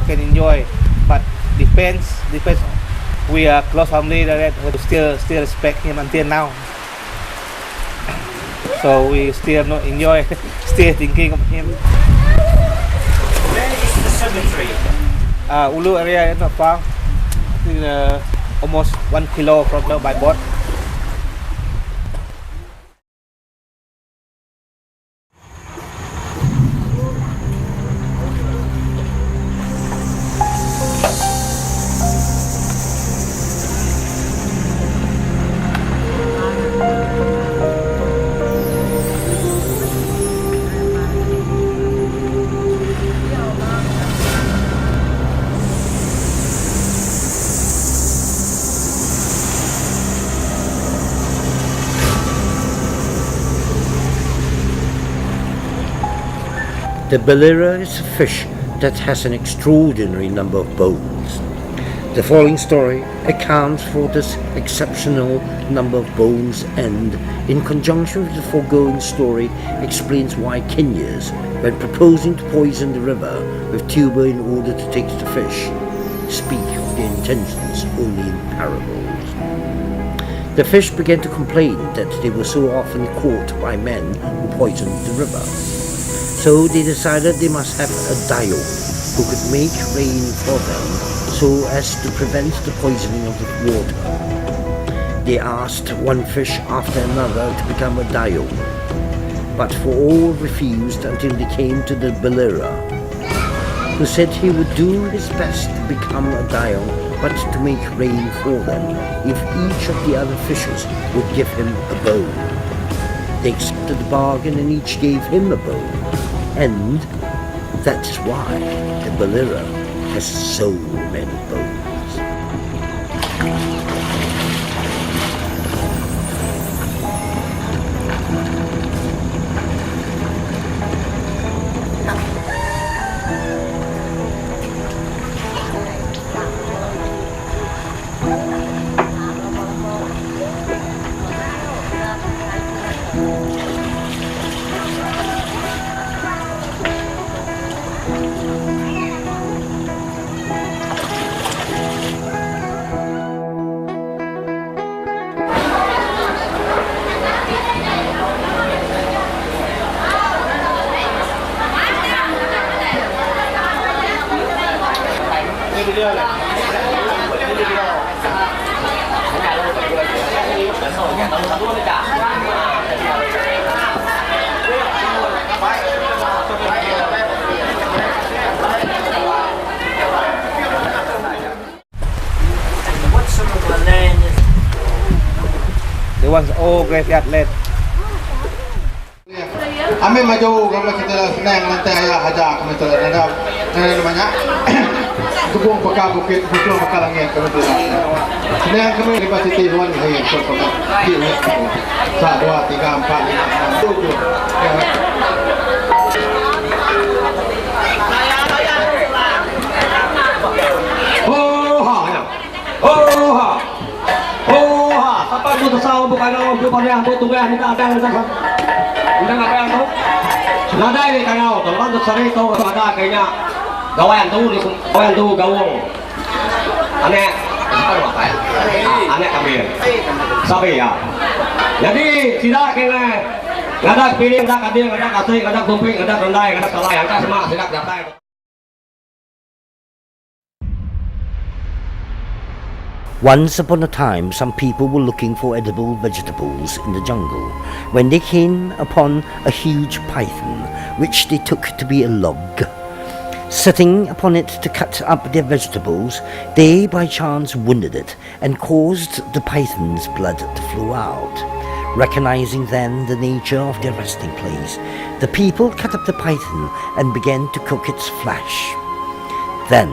can enjoy. But depends. We are close family that we still respect him until now. So we still not enjoy, still thinking of him. Where is the cemetery? Ulu area not far. I think, almost 1 kilo from there by boat. The balera is a fish that has an extraordinary number of bones. The following story accounts for this exceptional number of bones and, in conjunction with the foregoing story, explains why Kenyans, when proposing to poison the river with tuber in order to take the fish, speak of their intentions only in parables. The fish began to complain that they were so often caught by men who poisoned the river. So they decided they must have a dio who could make rain for them so as to prevent the poisoning of the water. They asked one fish after another to become a dio, but for all refused until they came to the balera, who said he would do his best to become a dio, but to make rain for them if each of the other fishes would give him a bone. They accepted the bargain and each gave him a bone. And that's why the balera has so many bones. What some of the land is The one's all graveyard left. Kami maju kami kita senang nanti ayah hajar kami tu ada namanya Kubung Pakar Bukit Bukit Pakar Langit kami tu senang kami di Pasiti Luan ini Pakar Kiri 1, 2, 3, 4, 5, 6, 7 Oh ha Oh ha Oh ha apa tu tahu bukan orang tu pada yang tu kan kita ada yang Kita ngapain tu? Nada ini kau, kalau tu sering tu ada kayaknya gawain tu gawang. Aneh, apa apa? Aneh kami. Sabi ya. Jadi tidak kena, ada pilih, ada kadang, ada kasih, ada kumpul, ada rendai, ada salai, ada semua tidak dapat. Once upon a time, some people were looking for edible vegetables in the jungle when they came upon a huge python, which they took to be a log. Sitting upon it to cut up their vegetables, they by chance wounded it and caused the python's blood to flow out. Recognizing then the nature of their resting place, the people cut up the python and began to cook its flesh. Then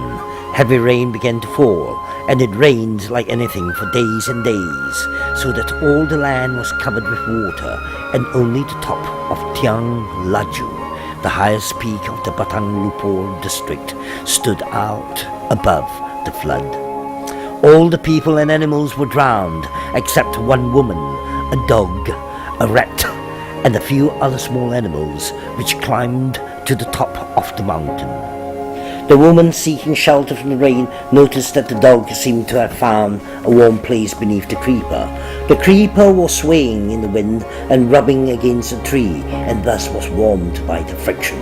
heavy rain began to fall, and it rained like anything for days and days, so that all the land was covered with water, and only the top of Tiang Laju, the highest peak of the Batang Lupor district, stood out above the flood. All the people and animals were drowned, except one woman, a dog, a rat, and a few other small animals which climbed to the top of the mountain. The woman, seeking shelter from the rain, noticed that the dog seemed to have found a warm place beneath the creeper. The creeper was swaying in the wind and rubbing against a tree, and thus was warmed by the friction.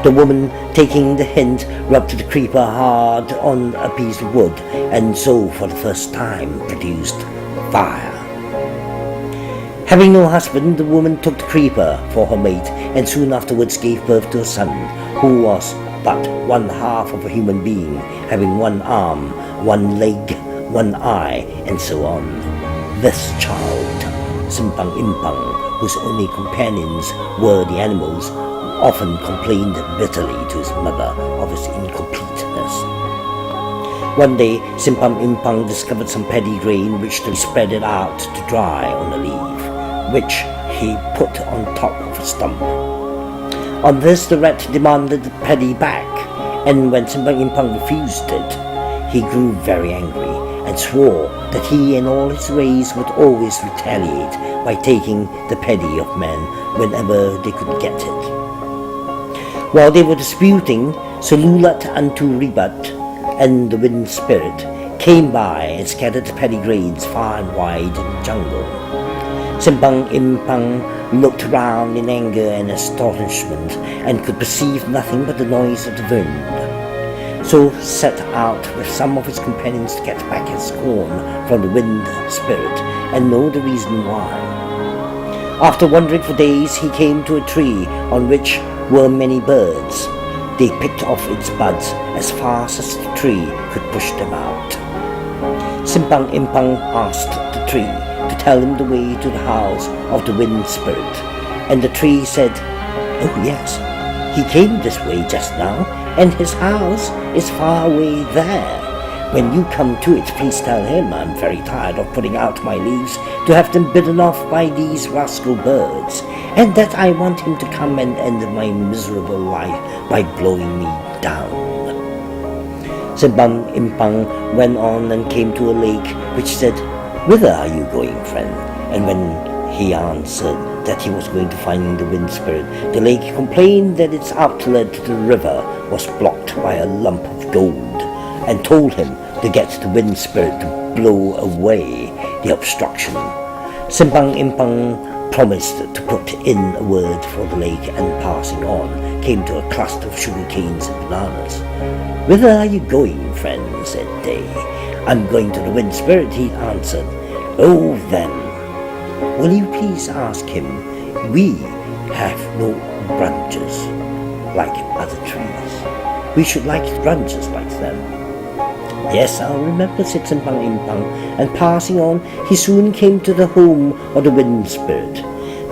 The woman, taking the hint, rubbed the creeper hard on a piece of wood, and so for the first time produced fire. Having no husband, the woman took the creeper for her mate, and soon afterwards gave birth to a son, who was but one half of a human being, having one arm, one leg, one eye, and so on. This child, Simpang Impang, whose only companions were the animals, often complained bitterly to his mother of his incompleteness. One day, Simpang Impang discovered some paddy grain which he spread it out to dry on a leaf, which he put on top of a stump. On this, the rat demanded the paddy back, and when Simpang Impang refused it, he grew very angry and swore that he and all his race would always retaliate by taking the paddy of men whenever they could get it. While they were disputing, Sululat Antu Ribat and the wind spirit came by and scattered paddy grains far and wide in the jungle. Simpang Impang looked round in anger and astonishment, and could perceive nothing but the noise of the wind. So set out with some of his companions to get back his corn from the wind spirit, and know the reason why. After wandering for days, he came to a tree on which were many birds. They picked off its buds as fast as the tree could push them out. Simpang Impang asked the tree to tell him the way to the house of the wind spirit, and the tree said, "Oh yes, he came this way just now, and his house is far away there. When you come to it, please tell him I'm very tired of putting out my leaves to have them bitten off by these rascal birds, and that I want him to come and end my miserable life by blowing me down." Simpang Impang went on and came to a lake, which said, "Whither are you going, friend?" And when he answered that he was going to find the wind spirit, the lake complained that its outlet to the river was blocked by a lump of gold, and told him to get the wind spirit to blow away the obstruction. Simpang Impang promised to put in a word for the lake, and passing on, came to a cluster of sugar canes and bananas. "Whither are you going, friend?" said they. "I'm going to the wind spirit," he answered. "Oh, then, will you please ask him? We have no branches like other trees. We should like branches like them." "Yes, I'll remember," said Simpang Impang, and passing on, he soon came to the home of the wind spirit.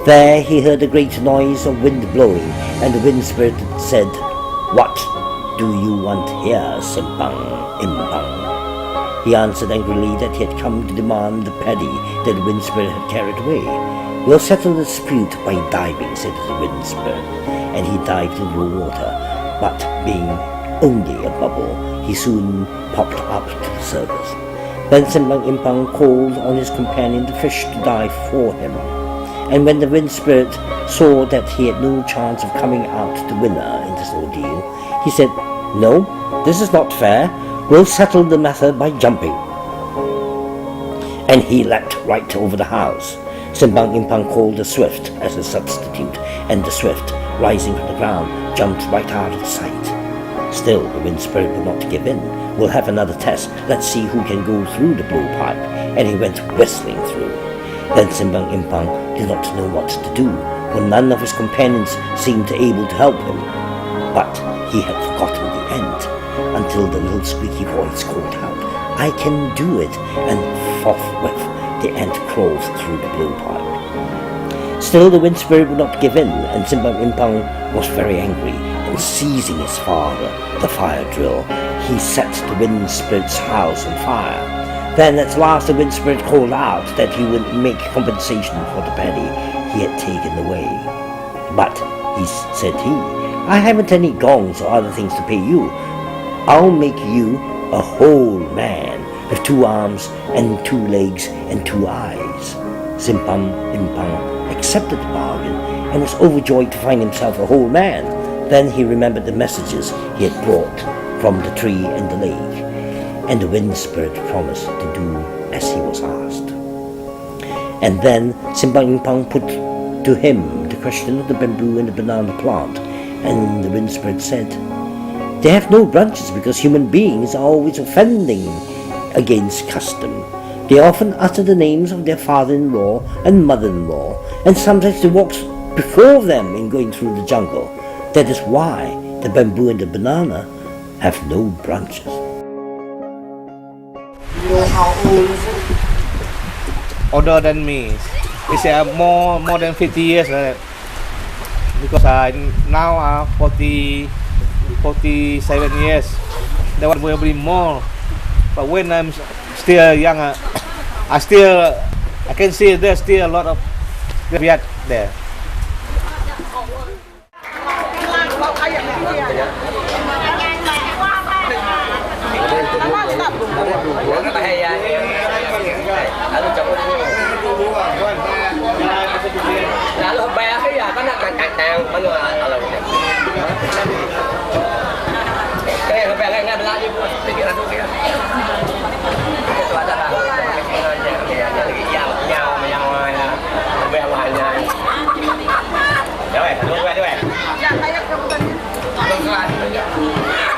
There he heard a great noise of wind blowing, and the wind spirit said, "What do you want here, Simpang Impang?" He answered angrily that he had come to demand the paddy that the wind spirit had carried away. "We'll settle the dispute by diving," said the wind spirit, and he dived into the water, but being only a bubble, he soon popped up to the surface. Then Simpang Impang called on his companion the fish to dive for him, and when the wind spirit saw that he had no chance of coming out the winner in this ordeal, he said, "No, this is not fair. We'll settle the matter by jumping." And he leapt right over the house. Simpang Impang called the swift as a substitute, and the swift, rising from the ground, jumped right out of sight. Still, the wind spirit would not give in. "We'll have another test. Let's see who can go through the blowpipe." And he went whistling through. Then Simpang Impang did not know what to do, for none of his companions seemed able to help him. But he had forgotten the end, until the little squeaky voice called out, "I can do it," and forthwith the ant crawled through the blowpipe. Still, the wind spirit would not give in, and Simpang Impang was very angry, and seizing his father, the fire drill, he set the wind spirit's house on fire. Then at last the wind spirit called out that he would make compensation for the paddy he had taken away. "But," said he, "I haven't any gongs or other things to pay you. I'll make you a whole man, with 2 arms and 2 legs and 2 eyes." Simpang Impang accepted the bargain and was overjoyed to find himself a whole man. Then he remembered the messages he had brought from the tree and the lake, and the wind spirit promised to do as he was asked. And then Simpang Impang put to him the question of the bamboo and the banana plant, and the wind spirit said, "They have no branches because human beings are always offending against custom. They often utter the names of their father-in-law and mother-in-law, and sometimes they walk before them in going through the jungle. That is why the bamboo and the banana have no branches." You know how old is it? Older than me. It's more than 50 years. Because now I'm 47 years. That one will be more. But when I'm still young, I can see there's still a lot of graveyard there. Lalu bayar ya kan kacang mana kalau kayak bayar nggak belanja bu pikiran tuh dia itu ada lah lagi yang bayarnya rồi luôn qua đi bạn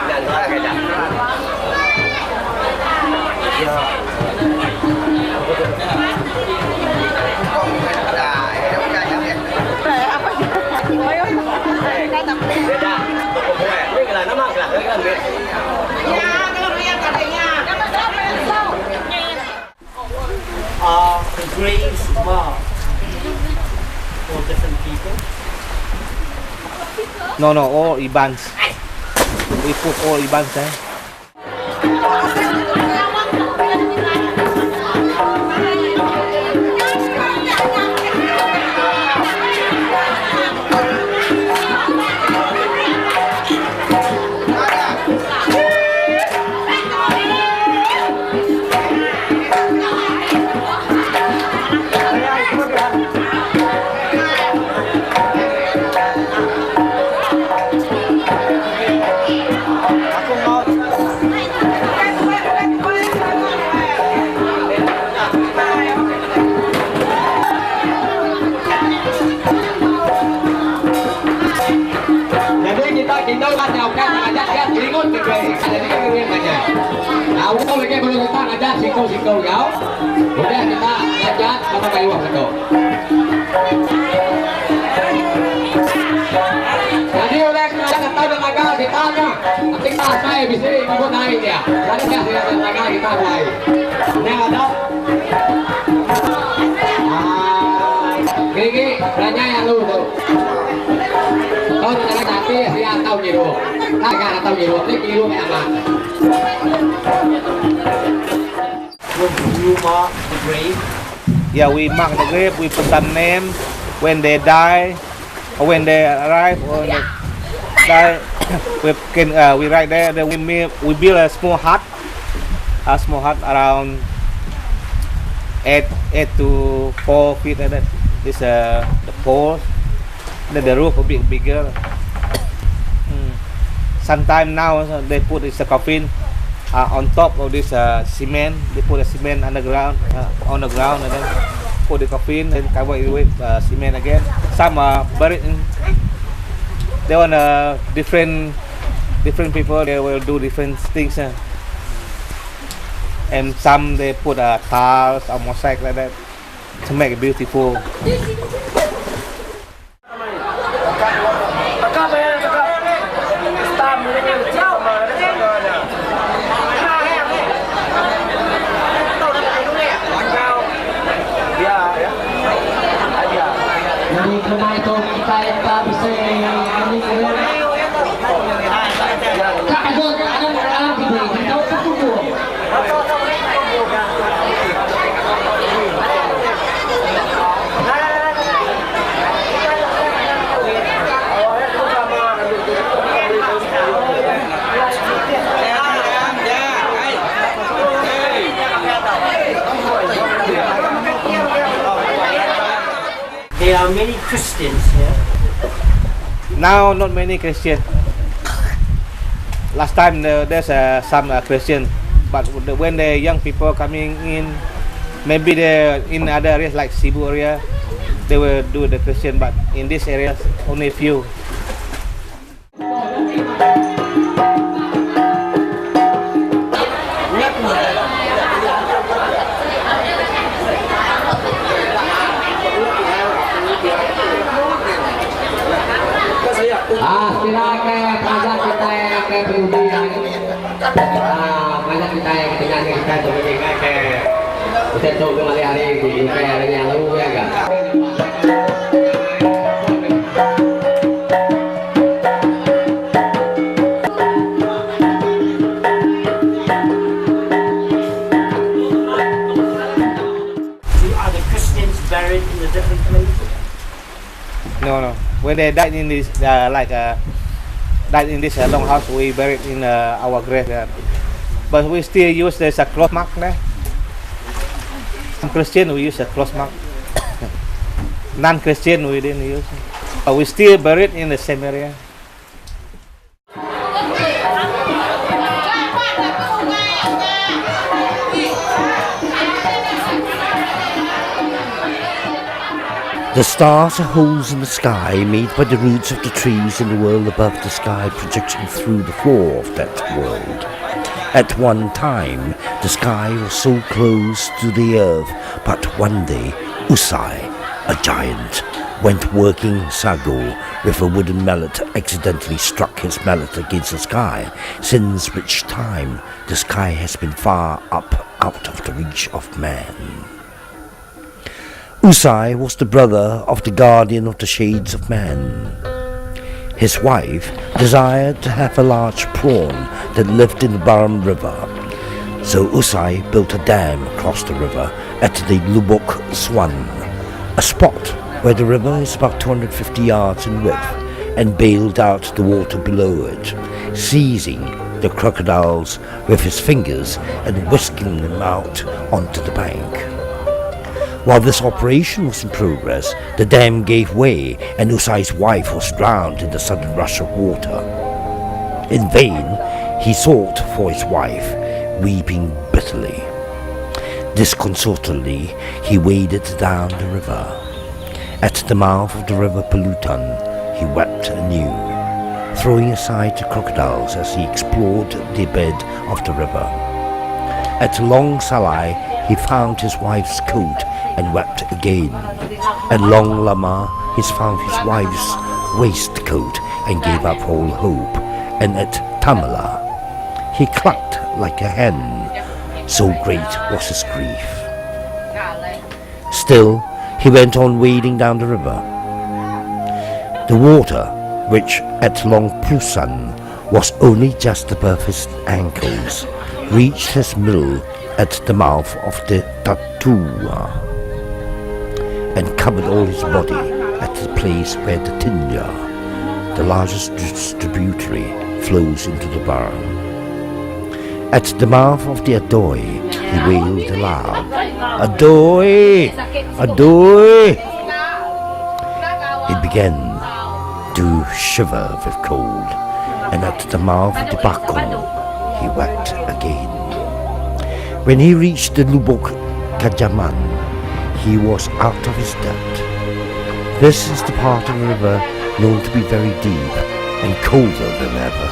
dan rồi cái đó The graves marked for different people. No, all Ibans. We put all Ibans there. lagi belum kita ngajak singkau jauh. Kemudian kita ngajak apa kayu itu. Jadi oleh kita tahu dengan agak ditanya, nanti kita saya bisa ikut naik ya. Jadi saya dengan agak kita naik. Ini ada. Gini banyak yang lu tuh. Kau tidak nanti saya tahu gitu. Nggak tahu gitu. Ini kilo kayak apa? You mark the grave. Yeah, we mark the grave. We put some name when they die, or when they arrive, or they die. We write there. Then we build a small hut around 8 to 4 feet. Like that. This the pole. Then the roof a bit bigger. Sometime now they put this coffin on top of this cement. They put a cement underground on the ground and then put the coffin and cover it with cement again. Some are buried in. They want different people. They will do different things. And some they put tiles or mosaic like that to make it beautiful. Jadi kena itu kita bisa ini kak ada kita tunggu. There are many Christians here. Now not many Christian. Last time there's some Christian, but when the young people coming in, maybe they in other areas like Cebu area, they will do the Christian, but in this area only few. Silakan pelajar kita yang ke pendidikan. Pelajar kita yang ketinggalan kita coba kita coba kembali hari di hari yang lalu ya kan. Are the Christians buried in the different places? No. When they died in this died in this long house, we buried in our grave there. But we still use there's a cross mark there. Some Christian we use a cross mark. Non-Christian we didn't use. But we still buried in the same area. The stars are holes in the sky made by the roots of the trees in the world above the sky projecting through the floor of that world. At one time, the sky was so close to the earth, but one day, Usai, a giant, went working sago with a wooden mallet, accidentally struck his mallet against the sky, since which time the sky has been far up out of the reach of man. Usai was the brother of the guardian of the shades of man. His wife desired to have a large prawn that lived in the Baram River. So Usai built a dam across the river at the Lubok Swan, a spot where the river is about 250 yards in width, and bailed out the water below it, seizing the crocodiles with his fingers and whisking them out onto the bank. While this operation was in progress, the dam gave way and Usai's wife was drowned in the sudden rush of water. In vain, he sought for his wife, weeping bitterly. Disconsolately, he waded down the river. At the mouth of the river Pelutan, he wept anew, throwing aside the crocodiles as he explored the bed of the river. At Long Salai, he found his wife's coat and wept again. At Long Lama, he found his wife's waistcoat and gave up all hope. And at Tamala, he clucked like a hen, so great was his grief. Still, he went on wading down the river. The water, which at Long Pusan was only just above his ankles, reached his middle at the mouth of the Tatua and covered all his body at the place where the Tinja, the largest distributary, flows into the Barra. At the mouth of the Adoy, he wailed aloud, "Adoy! Adoy!" He began to shiver with cold, and at the mouth of the Bakong, he wept again. When he reached the Lubuk Kajaman, he was out of his depth. This is the part of the river known to be very deep and colder than ever,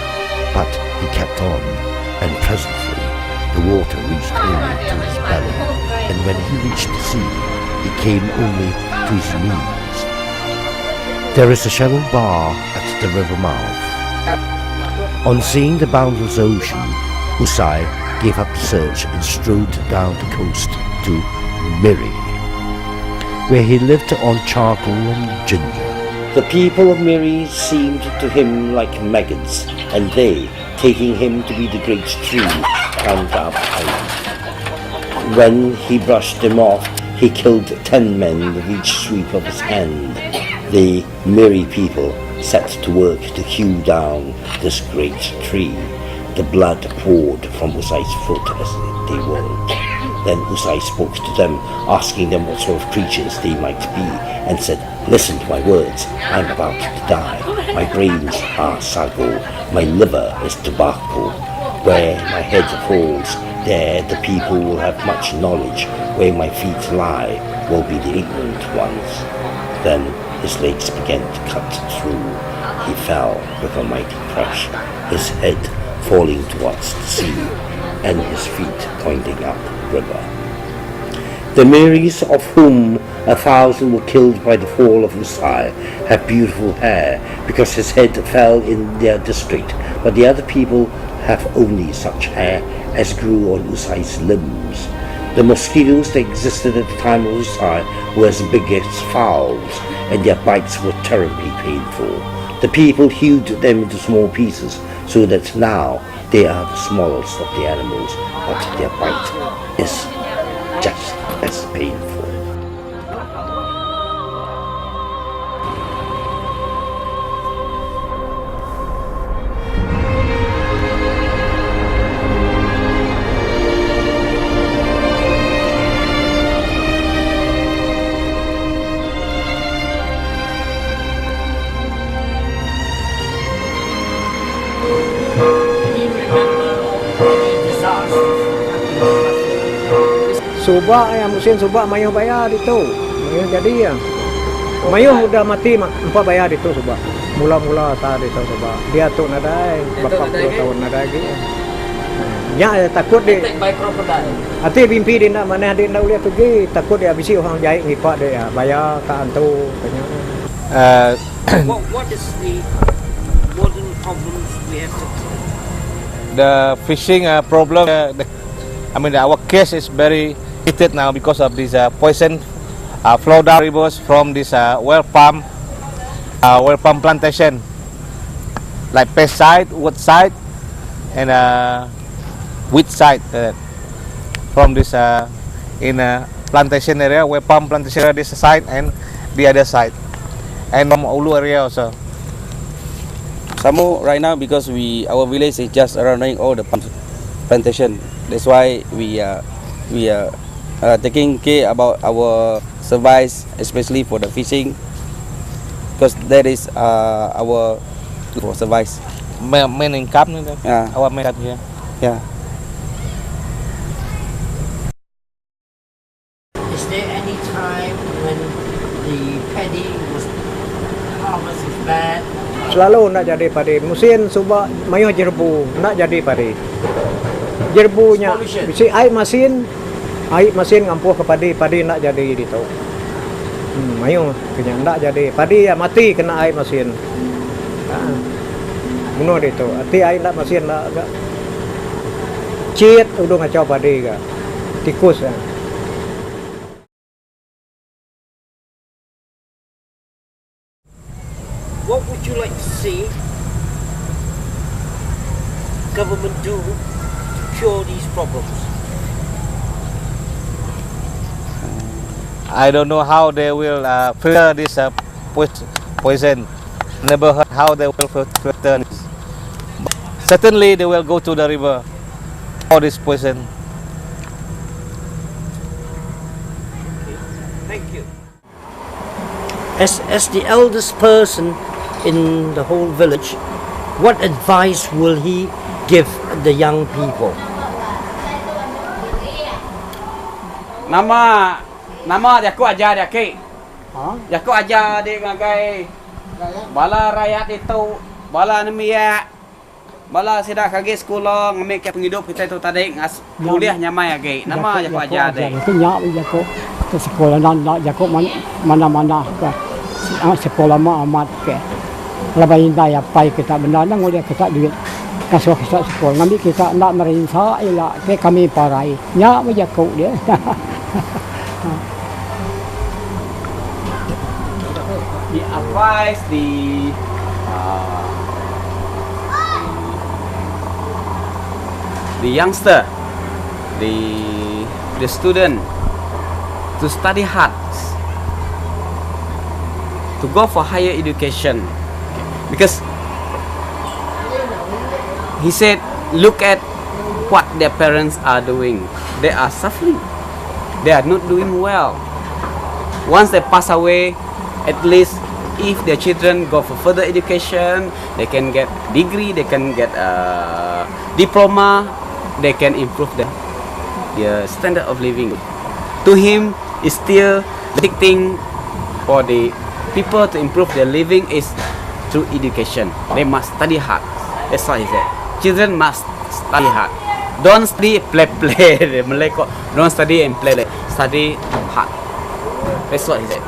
but he kept on, and presently the water reached only to his belly, and when he reached the sea, it came only to his knees. There is a shallow bar at the river mouth. On seeing the boundless ocean, Usai gave up the search and strode down the coast to Miri, where he lived on charcoal and ginger. The people of Miri seemed to him like maggots, and they, taking him to be the great tree, climbed up high. When he brushed them off, he killed 10 men with each sweep of his hand. The Miri people set to work to hew down this great tree. The blood poured from Usai's foot as they worked. Then Usai spoke to them, asking them what sort of creatures they might be, and said, "Listen to my words. I'm about to die. My brains are sago. My liver is tobacco. Where my head falls, there the people will have much knowledge. Where my feet lie will be the ignorant ones." Then his legs began to cut through. He fell with a mighty crash, his head falling towards the sea, and his feet pointing up river. The Miris, of whom 1,000 were killed by the fall of Usai, have beautiful hair, because his head fell in their district, but the other people have only such hair as grew on Usai's limbs. The mosquitoes that existed at the time of Usai were as big as fowls, and their bites were terribly painful. The people hewed them into small pieces, so that now they are the smallest of the animals, but their bite is just as painful. Subak ya, musim subak mayuh bayar itu. Mayuh jadi ya. Mayuh udah mati empat bayar itu subak. Mula-mula saat itu subak. Dia tu nadai, berapa puluh tahun nadai lagi. Ya takut dia. Hati mimpi dia nak mana dia nak lihat pergi. Takut dia habisi orang jahit ngipak dia. Bayar ke antu. What is the modern problems we have to The fishing problem, our case is very heated now because of this poison flow down rivers from this well palm plantation, like pest side, wood side, and wheat side. From this in plantation area, well palm plantation area, this side and the other side, and from Ulu area also. Some more right now because our village is just running all the plantation. That's why we are taking care about our survival, especially for the fishing, because that is our for survival. Main income, our main income here. Yeah. Is there any time when the paddy was harvest is bad? Selalu nak jadi padi. Musim subak mayuh jerbu nak jadi padi. Jerbunya, si air masin ngampuh ke padi nak jadi itu. Mayu kena ndak jadi padi ya mati kena air masin. Bunuh itu. Ati air ndak masin lah agak. Ciet udah ngacau padi ke. Tikus ya. What would you like to see government do to cure these problems? I don't know how they will filter this poison. Never heard how they will filter this. Certainly they will go to the river for this poison. Thank you. As the eldest person in the whole village, what advice will he give the young people? Nama dia aku ajar dia ke. Dia aku ajar dia ngagai. Bala rakyat itu, bala nemia. Bala sidak kage sekolah ngambil ke penghidup kita itu tadi ngas kuliah nyamai age. Nama dia aku ajar dia. Itu nyak jago ke sekolah nak jago mana-mana ke. Sekolah mah amat ke. Lebih indah ya pai kita benar nang oleh kita duit. Kasih kita sekolah ngambil kita nak merinsa ialah ke kami parai. Nyak jago dia. He advised the youngster, the student to study hard, to go for higher education, because he said, look at what their parents are doing. They are suffering. They are not doing well. Once they pass away, at least if their children go for further education, they can get degree, they can get a diploma, they can improve their standard of living. To him, is still the big thing for the people to improve their living is through education. They must study hard. That's what he said. Children must study hard. Don't study play. The Malay call, don't study and play. Study hard. That's what he said.